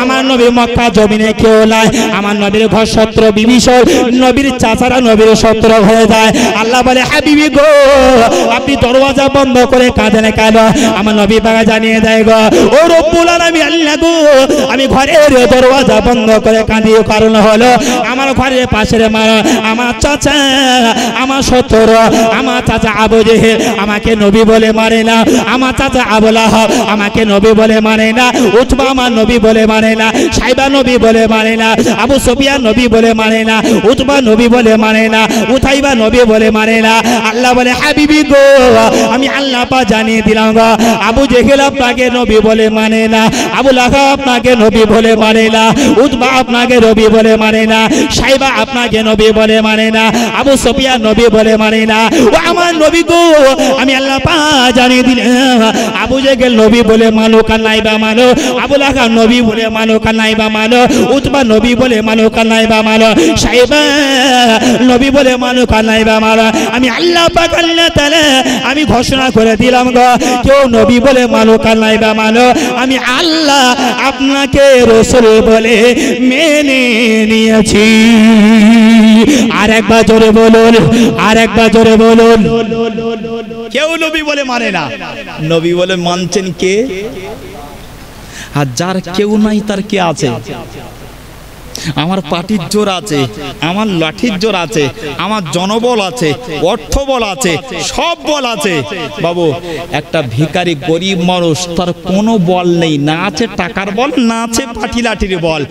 আমার নবী মক্কা জমিনে কেউ নাই, আমার নবীর ঘর শত্রু বিভীষণ, নবীর চাচারা নবীর শত্রু হয়ে যায়। আল্লাহ বলে, হাবিবি গো, আপনি দরওয়াজা বন্ধ করে কাঁদেন কেন? আমার নবী পাক জানিয়ে দেয় গো, ও রব্বুল আলামিন আল্লাহ গো, আমি ঘরের দরওয়াজা বন্ধ করে কাঁদি, কারণ হলো আমার ঘরের পাশের আমার চাচা, আমার শত্রু, আমার চাচা আবু জেহেল আমাকে নবী বলে মানে না, আমার চাচা আবু লাহাব আমাকে নবী বলে মানে না, উতবা আমার নবী বলে মানে না, সাইবা নবী বলে মানে না, আবু সুফিয়ান নবী বলে মানে না, উতবা নবী বলে মানে না, উতাইবা নবী বলে মানে না। আল্লাহ বলে, হাবিবি গো, আমি আল্লাহ পাক জানিয়ে দিলাম গো, আবু জেহেল আপনাকে নবী বলে মানে না, আবু লাহাব আপনাকে নবী বলে মানে না, উতবা আপনাকে নবী বলে মানে না, সাইবা আপনাকে নবী বলে মানে না, আবু সুফিয়ান নবী বলে মানে না। ও আমার নবী গো, আমি আল্লাহ পাক জানিয়ে দিলাম, আবু জেহেল নবী বলে মানো কার নাইবা মানো, আবু লাহাব নবী বলে মানো কার নাইবা মানো, উতবা নবী বলে মানো কার নাইবা মানো, সাইবা নবী বলে মানো কার নাইবা মানো। আমি আল্লাহ পাক আল্লাহ তাআলা আমি ঘোষণা করে দিলাম গো, কেউ নবী বলে মানো কার নাইবা মানো, আমি আল্লাহ আপনাকে রাসূল বলে মেনে নিয়েছি। আর একবার জোরে বলুন, আর একবার জোরে বলুন। কেউ নবী বলে মানে না, নবী বলে মানছেন কে? আর যার কেউ নাই তার কে আছে? আমার পাটির জোর আছে, আমার লাঠির জোর আছে, আমার জনবল আছে, অর্থবল আছে, সব বল আছে। বাবু, একটা ভিখারি গরিব মানুষ, তার কোনো বল নেই, না আছে টাকার বল, না আছে পাটি লাঠির বল।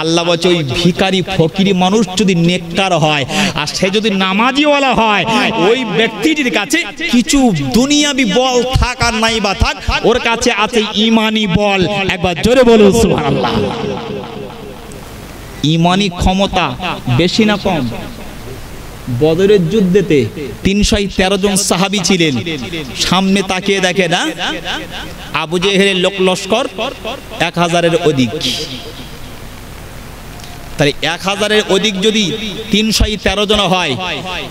আল্লাহ বলছে, ওই ভিখারি ফকিরি মানুষ যদি নেককার হয় আর সে যদি নামাজিওয়ালা হয়, ওই ব্যক্তিটির কাছে কিছু দুনিয়াবি বল থাক আর নাই বা থাক, ওর কাছে আছে ইমানি বল। একবার জোরে বলুন সুবহানাল্লাহ। ইমানি ক্ষমতা বেশি না কম? বদরের যুদ্ধেতে 313 জন সাহাবী ছিলেন। সামনে তাকিয়ে দেখে না, আবু জেহেলের লোক লস্কর 1000-এর অধিক। তাই 1000-এর অধিক যদি 313 জন হয়,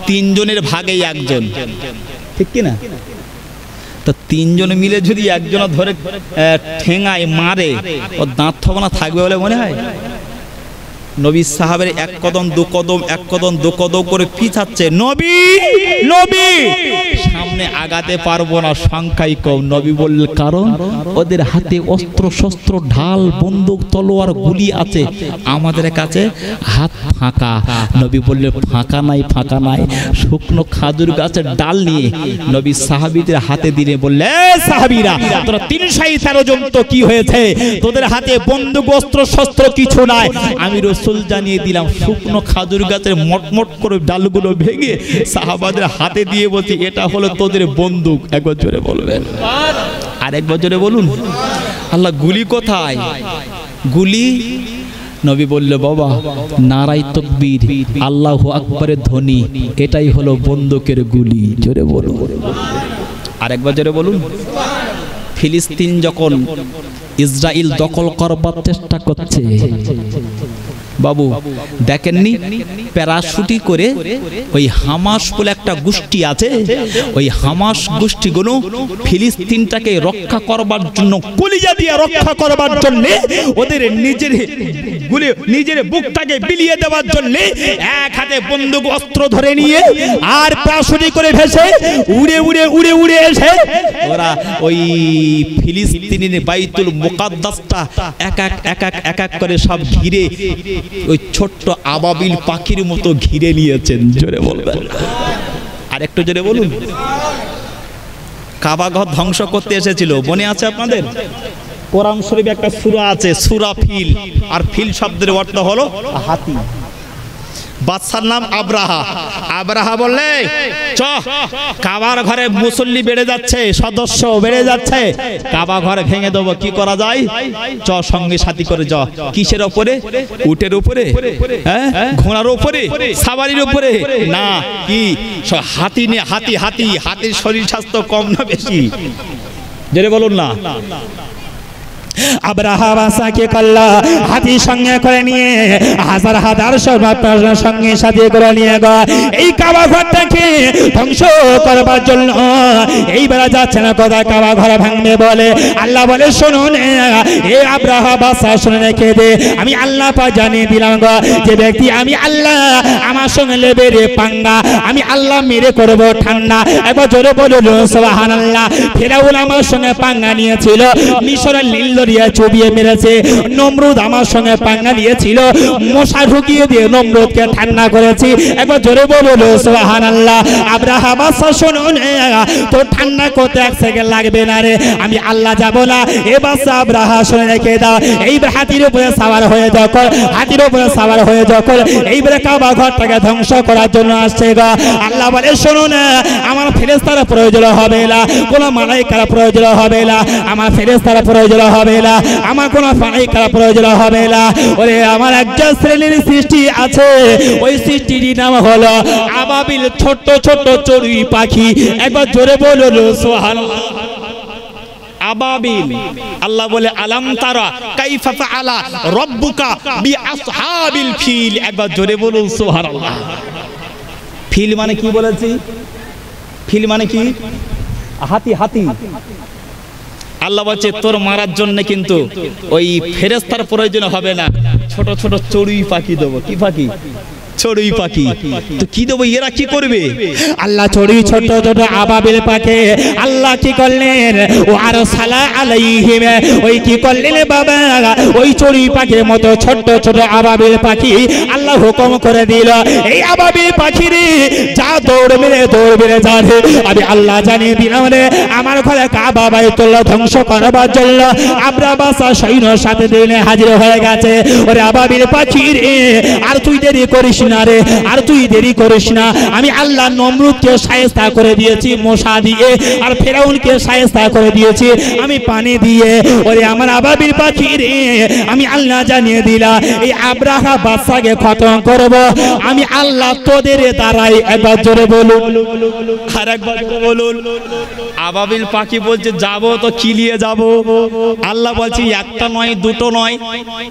3 জনের ভাগে 1 জন, ঠিক কি না? তো 3 জন মিলে যদি একজন ধরে ঠেঙায় মারে, ও দাঁত থবনা থাকবে বলে মনে হয়? নবী সাহাবের 1 কদম 2 কদম 1 কদম 2 কদম করে পিছাচ্ছে, নবী নবী, সামনে আগাতে পারবো না, সংখ্যাই কম। নবী বললেন, কারণ ওদের হাতে অস্ত্র শস্ত্র, ঢাল, বন্দুক, তলোয়ার, গুলি আছে, আমাদের কাছে হাত ফাঁকা। নবী বললেন, ফাঁকা নাই, ফাঁকা নাই। শুকনো খাজুর গাছের ডাল নিয়ে নবী সাহাবীদের হাতে দিয়ে বললে, সাহাবীরা, তোরা 313 জন, তো কি হয়েছে? তোদের হাতে বন্দুক, অস্ত্র শস্ত্র কিছু নাই। আমি রাসূল জানিয়ে দিলাম, শুকনো খাজুর গাছের মটমট করে ডালগুলো ভেঙে সাহাবাদের হাতে দিয়ে বলছি, এটা হলো তোদের বন্দুক। একবার জোরে বলবেন। আরেকবার জোরে বলুন, আল্লাহ গুলি কোথায়? গুলি নবী বলল, বাবা নারাই তাকবীর, আল্লাহু আকবারের ধ্বনি, এটাই হলো বন্দুকের গুলি। জোরে বলুন, আরেকবার জোরে বলুন। ফিলিস্তিন যখন ইসরায়েল দখল করবার চেষ্টা করছে, বাবু দেখেননি প্যারাশুটি করে ওই হামাস বলে একটা গোষ্ঠী আছে, ওই হামাস গোষ্ঠীগুলো ফিলিস্তিনটাকে রক্ষা করবার জন্য, কলিজা দিয়ে রক্ষা করবার জন্য, ওদের নিজের বুকটাকে বিলিয়ে দেওয়ার জন্য এক হাতে বন্দুক অস্ত্র ধরে নিয়ে আর প্যারাশুটি করে ভেসে উড়ে উড়ে উড়ে উড়ে এসে ওরা ওই ফিলিস্তিনের বাইতুল মুকাদ্দাসটা এক এক করে সব ঘিরে ওই ছোট্ট আবাবিল পাখির মতো ঘিরে নিয়েছেন। জোরে বলবেন, আর একটু জোরে বলুন। কাবা ঘর ধ্বংস করতে এসেছিল, মনে আছে আপনাদের? কোরআন শরীফে একটা সূরা আছে, সূরা ফিল, আর ফিল শব্দের অর্থ হলো হাতি। বাদশার নাম আব্রাহা। আব্রাহা বললে চ কাবার ঘরে মুসল্লি বেড়ে যাচ্ছে, সদস্য বেড়ে যাচ্ছে, কাবা ঘর ভেঙে দেবো, কি করা যায়? চ সঙ্গে সাথী করে চ। কিসের উপরে? উটের উপরে, হ্যাঁ ঘোড়ার উপরে, সাওয়ারির উপরে না, কি হাতি নিয়ে। হাতির শরীর স্বাস্থ্য কম না বেশি? জেনে বলুন না। আব্রাহা বাসাকে করলো হাতি সঙ্গে করে নিয়ে, হাজার হাজার সঙ্গে সাথে করে নিয়ে এই কাবা ঘরটাকে ধ্বংস করবার জন্য এইবার যাচ্ছে না, কথা কাবা ঘর ভাঙবে বলে। আল্লাহ বলে, শুনুন এ আব্রাহা বাসা, শুনে রেখে দে, আমি আল্লাহ পাক জানিয়ে দিলাম গো, যে ব্যক্তি আমি আল্লাহ আমার সঙ্গে লেবে রে পাঙ্গা, আমি আল্লাহ মেরে করবো ঠান্ডা। একবার জোরে বলুন সুবহানাল্লাহ। ফেরাউন আমার সঙ্গে পাঙ্গা নিয়েছিল, মিশরের নীল দরিয়া চুবিয়ে মেরেছে। নমরুদ আমার সঙ্গে পাঙ্গা নিয়েছিল, মশা ঢুকিয়ে দিয়ে নমরুদকে ঠান্ডা করেছি। একবার জোরে বলুন সুবহানাল্লাহ। আব্রাহা বাদশা, শুনুন তো ঠান্ডা করতে এক সেকেন্ড লাগবে না রে, আমি আল্লাহ যাব না। এ বাদশা আব্রাহা শুনে রেখে দাও, এইবার হাতির উপরে সাওয়ার হয়ে যখন, হাতির উপরে সাওয়ার হয়ে যখন এইবারে কাবা ঘরটাকে ধ্বংস করার জন্য আসছে গো। আল্লাহ বলে, শুনুন আমার ফেরেশতার প্রয়োজন হবে না, কোনো মালাইকার প্রয়োজন হবে না, আমার ফেরেশতার প্রয়োজন হবে না, আমার কোনো মালাইকার প্রয়োজন হবে না। ওরে আমার একটা শ্রেণীর সৃষ্টি আছে, ওই সৃষ্টির নাম হলো আবাবিল, ছোট ছোট চড়ুই পাখি। একবার জোরে বলুন সুবহানাল্লাহ। আবাবিল, আল্লাহ বলে আলাম তারা কাইফা ফাআলা রাব্বুকা বিআসহাবিল ফিল। একবার জোরে বলুন সুবহানাল্লাহ। ফিল মানে কি বলেছি? ফিল মানে কি? হাতি। আল্লাহ বলছে তোর মারার জন্য কিন্তু ওই ফেরেশতার প্রয়োজন হবে না, ছোট ছোট চড়ুই পাখি দেবো। কি পাখি? চড়ুই পাখি। তো কি দেবো, এরা কি করবে? আল্লাহ চড়ুই ছোট ছোট আবাবিল পাখি আল্লাহ কি করলেন, ও আরো সালা আলাইহিম, ওই কি করলেন বাবা, ওই চড়ুই পাখির মতো ছোট ছোট আবাবিল পাখি আল্লাহ হুকুম করে দিল, এই আবাবিল পাখি রে যা দৌড় মেরে যাবে, আমি আল্লাহ জানিয়ে দিলাম রে, আমার ঘরে কাবা বাইতুল্লাহ ধ্বংস করবার জন্য আব্রাহা বাদশা সৈন্য সাথে দিনে হাজির হয়ে গেছে। ওরে আবাবিল পাখি রে, আর তুই দেরি করিস না রে, আর তুই দেরি করিস না, আমি আল্লাহ নমরুদকে শায়েস্তা করে দিয়েছি মশা দিয়ে, আর ফেরাউনকে শায়েস্তা করে দিয়েছি আমি পানি দিয়ে। ওরে আমার আবাবিল পাখি রে, আমি আল্লাহ জানিয়ে দিলাম এই আব্রাহা বাদশাকে খতম করব আমি আল্লাহ তোদের দ্বারাই। একবার জোরে বলুন, আর একবার জোরে বলুন। আবাবিল পাখি বলছে যাব তো কি নিয়ে যাব? আল্লাহ বলছে একটা নয়, দুটো নয়,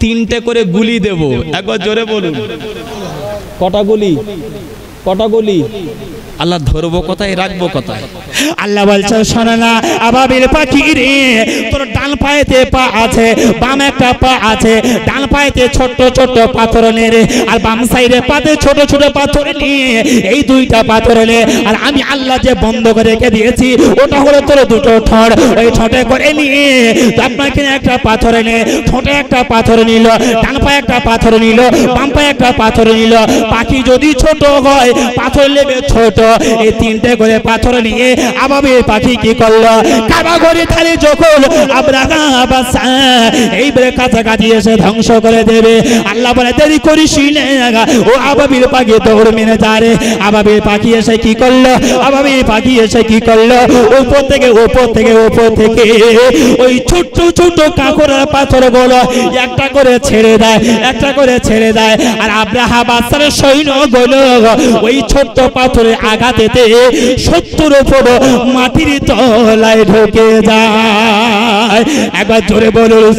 তিনটে করে গুলি দেব। একবার জোরে বলুন। কটা গুলি? কটা গুলি? আল্লাহ ধরবো কোথায়, রাখবো কোথায়? আল্লাহ বলছে শোনো না আবাবিল পাখি রে, তোর ডান পায়েতে পা আছে, বাম একটা পা আছে, ডান পায়েতে ছোট ছোট পাথর নে, আর বাম সাইডে পাতে ছোট ছোট পাথর নিয়ে, এই দুইটা পাথর নে, আর আমি আল্লাহ যে বন্ধ করে রেখে দিয়েছি ওটা হলো তোর দুটো ঠোঁট, ওই ঠোঁটে করে নিয়ে আপনাকে একটা পাথর নে, ঠোঁটে একটা পাথর নিল, ডান পায়ে একটা পাথর নিল, বাম পায়ে একটা পাথর নিল। পাখি যদি ছোট হয় পাথর নেবে ছোট, এই তিনটে করে পাথর নিয়ে আবাবিল পাখি কি করলো, কাবা ঘরে থালি যখন আব্রাহা বাদশা এইবারে কাছাকাছি এসে ধ্বংস করে দেবে, আল্লাহ বলে দেরি করিস না, ও আবাবিল পাখি দৌড় মেরে যারে। আবাবিল পাখি এসে কি করলো, আবাবিল পাখি এসে কি করলো, উপর থেকে ওই ছোট্ট ছোট্ট কাঁকড়ার পাথর গুলো একটা করে ছেড়ে দেয়, একটা করে ছেড়ে দেয়। আর আব্রাহা বাদশার সৈন্য গুলো ওই ছোট্ট পাথরে আঘাতেতে 70 ফুট মাটির তলায় ঢুকে যায়। একবার জোরে বলুন।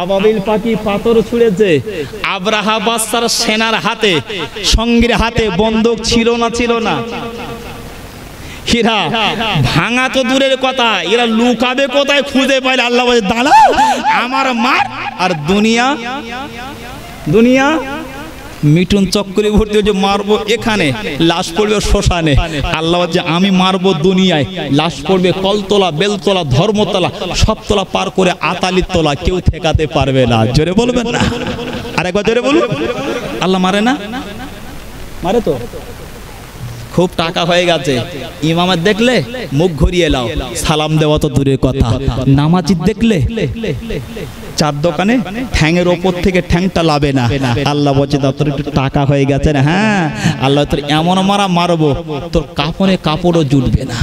আবাবিল পাখি পাথর ছুঁড়েছে আব্রাহা বাদশার সেনার হাতে, সঙ্গীর হাতে বন্দুক ছিল না। এরা ভাঙা তো দূরের কথা, এরা লুকাবে কোথায় খুঁজে পাইলে আল্লাহ বলে দাঁড়া আমার মার। আর দুনিয়া মিঠুন চক্রবর্তী যে মারবো এখানে, লাশ পড়বে শ্মশানে। আল্লাহ বলছে আমি মারবো দুনিয়ায়, লাশ পড়বে কলতলা, বেলতলা, ধর্মতলা, সব তলা পার করে আতালির তলা, কেউ ঠেকাতে পারবে না। জোরে বলবেন না, আরেকবার জোরে বলুন। আল্লাহ মারে না? মারে তো। খুব টাকা হয়ে গেছে, ইমামের দেখলে মুখ ঘুরিয়ে লাও, সালাম দেওয়া তো দূরের কথা, নামাজিদ দেখলে চার দোকানে ঠ্যাংয়ের ওপর থেকে ঠ্যাংটা লাবে না। আল্লাহ বলছে তোর একটু টাকা হয়ে গেছে না, হ্যাঁ আল্লাহ তোর এমন মারবো তোর কাপড়ে কাপড়ও জুটবে না,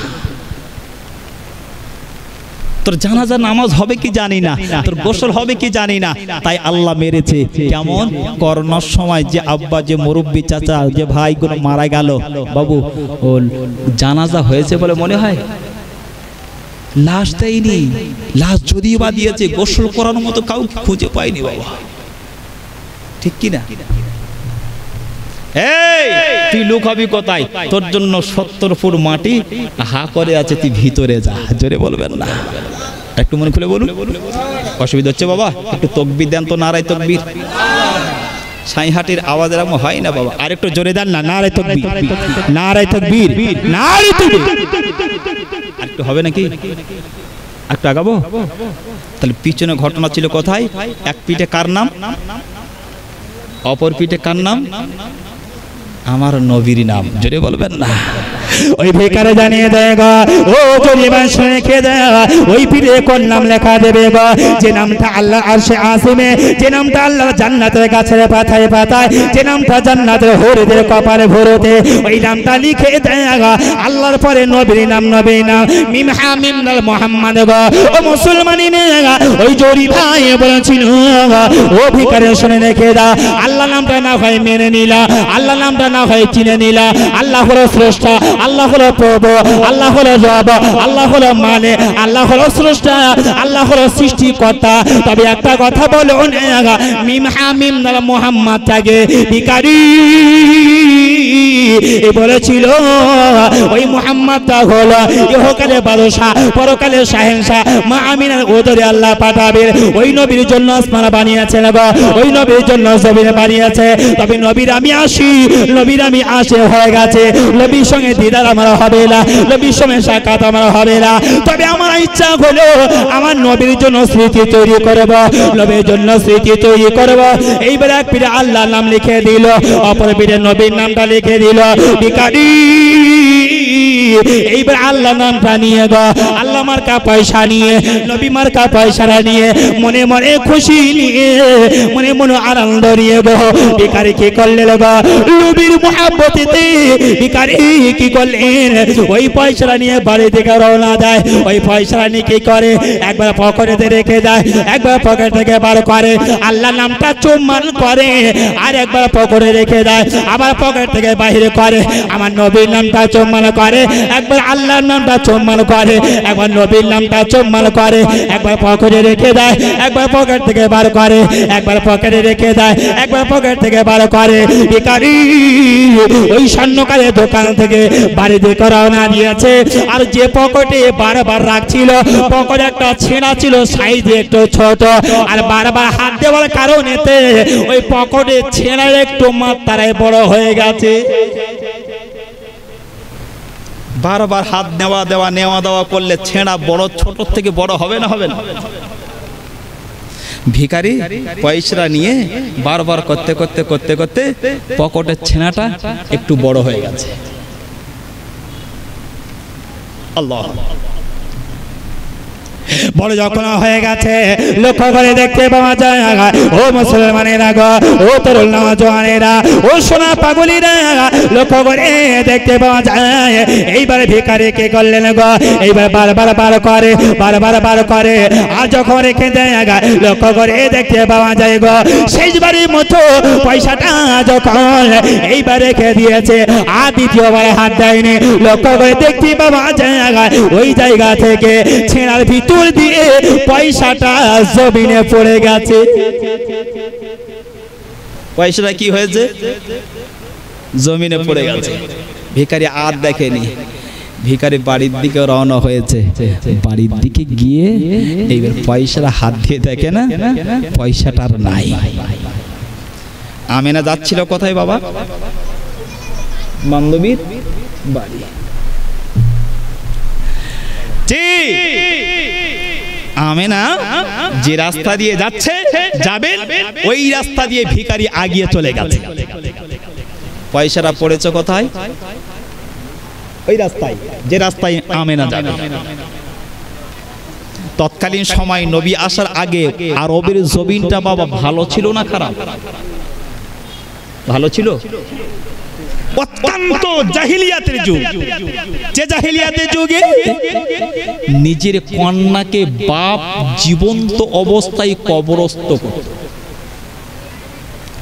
তোর জানাজা নামাজ হবে কি জানি না, তোর গোসল হবে কি জানি না। তাই আল্লাহ মেরেছে। কেমন? করোনার সময় যে আব্বা, যে মুরব্বী চাচা, যে ভাইগুলো মারা গেল, বাবু ও জানাজা হয়েছে বলে মনে হয়, লাশ দেয়নি, লাশ যদিও বা দিয়েছে গোসল করানোর মতো কাউকে খুঁজে পায়নি বাবা, ঠিক কি না? এই তুই লুকাবি কোথায়? তোর জন্য 70 ফুট মাটি হা করে আছে, তুই ভিতরে যা। জোরে বলবেন না, একটু মনে খুলে বলুন। অসুবিধা হচ্ছে বাবা? একটু তকবির দেন তো, নারায়ে তকবির। সাইহাটির আওয়াজ এরকম হয় না বাবা, আর একটু জোরে দেন না, নারায়ে তকবির, নারায়ে তকবির, নারায়ে তকবির। আর একটু হবে নাকি? একটু আগাবো? তাহলে পিছনে ঘটনা ছিল কোথায়? এক পিঠে কার নাম, অপর পিঠে কার নাম? আমার নবীর নাম। জোরে বলবেন না। ওই ভিকারে জানিয়ে দেয় গো, ও গরিবান শুনে দেয়, ওই পীরে কোন নাম লেখা দেবে গো? যে নামটা আল্লাহ আরশে আসিমে, যে নামটা আল্লাহ জান্নাতের গাছের পাতায় পাতায়, যে নামটা জান্নাতের হরিদের কপালে ভরতে, ওই নামটা লিখে দেয় গো। আল্লাহর পরে নবীর নাম, নবীর নাম মিম হা মিম দাল মুহাম্মদ গো। ও মুসলমানি মেয়েরা, ওই জরি ভাই বলেছিল ও ভিকারে শুনে রেখে দাও, আল্লাহ নামটা না হয় মেনে নিলা, আল্লাহ নামটা না হয় চিনে নিলা, আল্লাহ হলো স্রষ্টা, আল্লাহ হলো প্রভু, আল্লাহ হলো রব, আল্লাহ হলো মানে, আল্লাহ হলো স্রষ্টা, আল্লাহ হলো সৃষ্টিকর্তা। তবে একটা কথা বলো না, মিম হা মিম দাল মুহাম্মদ তাকে ভিখারি বলেছিল, ওই মুহাম্মদটা হলো ইহকালে বাদশা, পরকালে শাহেনশাহ, মা আমিনার উদরে আল্লাহ পাঠাবেন। ওই নবীর জন্য আসমান বানিয়েছেন গো, ওই নবীর জন্য জমিন বানিয়েছে। তবে নবীর আমি আসি, নবীর আমি আসে হয়ে গেছে, নবীর সঙ্গে দিদার আমার হবে না, নবীর সঙ্গে সাক্ষাৎ আমার হবে না। তবে আমার ইচ্ছা হলো আমার নবীর জন্য স্মৃতি তৈরি করব, নবীর জন্য স্মৃতি তৈরি করব। এইবার এক পীরে আল্লাহর নাম লিখে দিল, অপর পীরে নবীর নামটা লিখে দিল। ভিখারি এইবার আল্লাহ নামটা নিয়ে গো, আল্লাহ মার্কা পয়সা নিয়ে, নবী মার্কা পয়সা নিয়ে, মনে মনে খুশি নিয়ে, মনে মনে আনন্দ নিয়ে গো, ভিখারি কি করলেন গো? নবীর মুহাব্বতেতে ভিখারি কি করলেন? ওই পয়সা নিয়ে বাড়ি থেকে রওনা দেয়। ওই পয়সা নিয়ে কি করে? একবার পকেটে রেখে দেয়, একবার পকেট থেকে বার করে, আল্লাহ নামটা চুম্বন করে, আর একবার পকেটে রেখে দেয়, আবার পকেট থেকে বাইরে করে, আমার নবীর নামটা চুম্বন করে, একবার আল্লাহর নামটা চুম্বন করে, একবার নবীর নামটা চুম্বন করে, একবার পকেটে রেখে দেয়, একবার পকেট থেকে বার করে, একবার পকেটে রেখে দেয়, একবার পকেট থেকে বার করে। ভিখারি ওই স্বর্ণকারের দোকান থেকে বাড়িতে রওনা দিয়েছে। আর যে পকেটে বারবার রাখছিল, পকেটে একটা ছেঁড়া ছিল, সাইজে একটু ছোট, আর বারবার হাত দেওয়ার কারণেতে ওই পকেটে ছেঁড়ার একটু মাত্রায় বড় হয়ে গেছে। বারবার হাত নেওয়া দেওয়া করলে ছেঁড়া বড়, ছোট থেকে বড় হবে না, হবে না? ভিখারি পয়সা নিয়ে বারবার করতে করতে করতে করতে পকেটের ছেনাটা একটু বড় হয়ে গেছে। আল্লাহ বড় যখন হয়ে গেছে লক্ষ্য করে দেখতে পাওয়া যায় ও মুসলমানেরা গো, ও তরুণ নওজওয়ানেরা, ও সোনা পাগলীরা, লক্ষ্য করে দেখতে পাওয়া যায় এইবারে ভিখারি কি করলেন গো, এইবার বারবার করে আর যখন রেখে দেয় লক্ষ্য করে দেখতে পাওয়া যায় গো শেষবারের মতো পয়সাটা যখন এইবার রেখে দিয়েছে আর দ্বিতীয়বার হাত দেয়নি। লক্ষ্য করে দেখতে পাওয়া যায় ওই জায়গা থেকে ছেঁড়ার ভিতর দিয়ে পয়সাটা জমিনে পড়ে গেছে। পয়সাটা কি হয়েছে? জমিনে পড়ে গেছে। ভিখারি আর দেখেনি, ভিখারি বাড়ির দিকে রওনা হয়েছে। বাড়ির দিকে গিয়ে এইবার পয়সাটা হাত দিয়ে দেখে না পয়সাটা আর নাই। আমেনা যাচ্ছিল কোথায় বাবা? বান্ধবীর বাড়ি। আমেনা যে রাস্তা দিয়ে যাবেন ওই রাস্তা দিয়ে ভিখারি আগিয়ে চলে গেছে। পয়সাটা পড়েছে কোথায়? ওই রাস্তায়, যে রাস্তায় আমেনা যাবে। তৎকালীন সময় নবী আসার আগে আরবের জমিনটা বাবা ভালো ছিল না খারাপ? ভালো ছিল। অত্যন্ত জাহিলিয়াতের যুগ। যে জাহিলিয়াতের যুগে নিজের কন্যাকে বাপ জীবন্ত অবস্থায় কবরস্থ করত,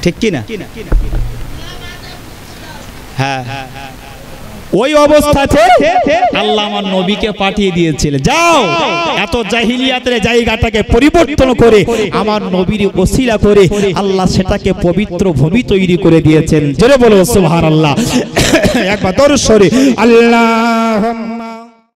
ঠিক কি না? হ্যাঁ, ওই অবস্থাতে আল্লাহ আমার নবীকে পাঠিয়ে দিয়েছিল, যাও এত জাহিলিয়াতের জায়গাটাকে পরিবর্তন করে আমার নবীর ওসিলা করে আল্লাহ সেটাকে পবিত্র ভূমি তৈরি করে দিয়েছেন। জোরে বলো সুবহানাল্লাহ। একবার দরুদ শরীফ। আল্লাহুম্মা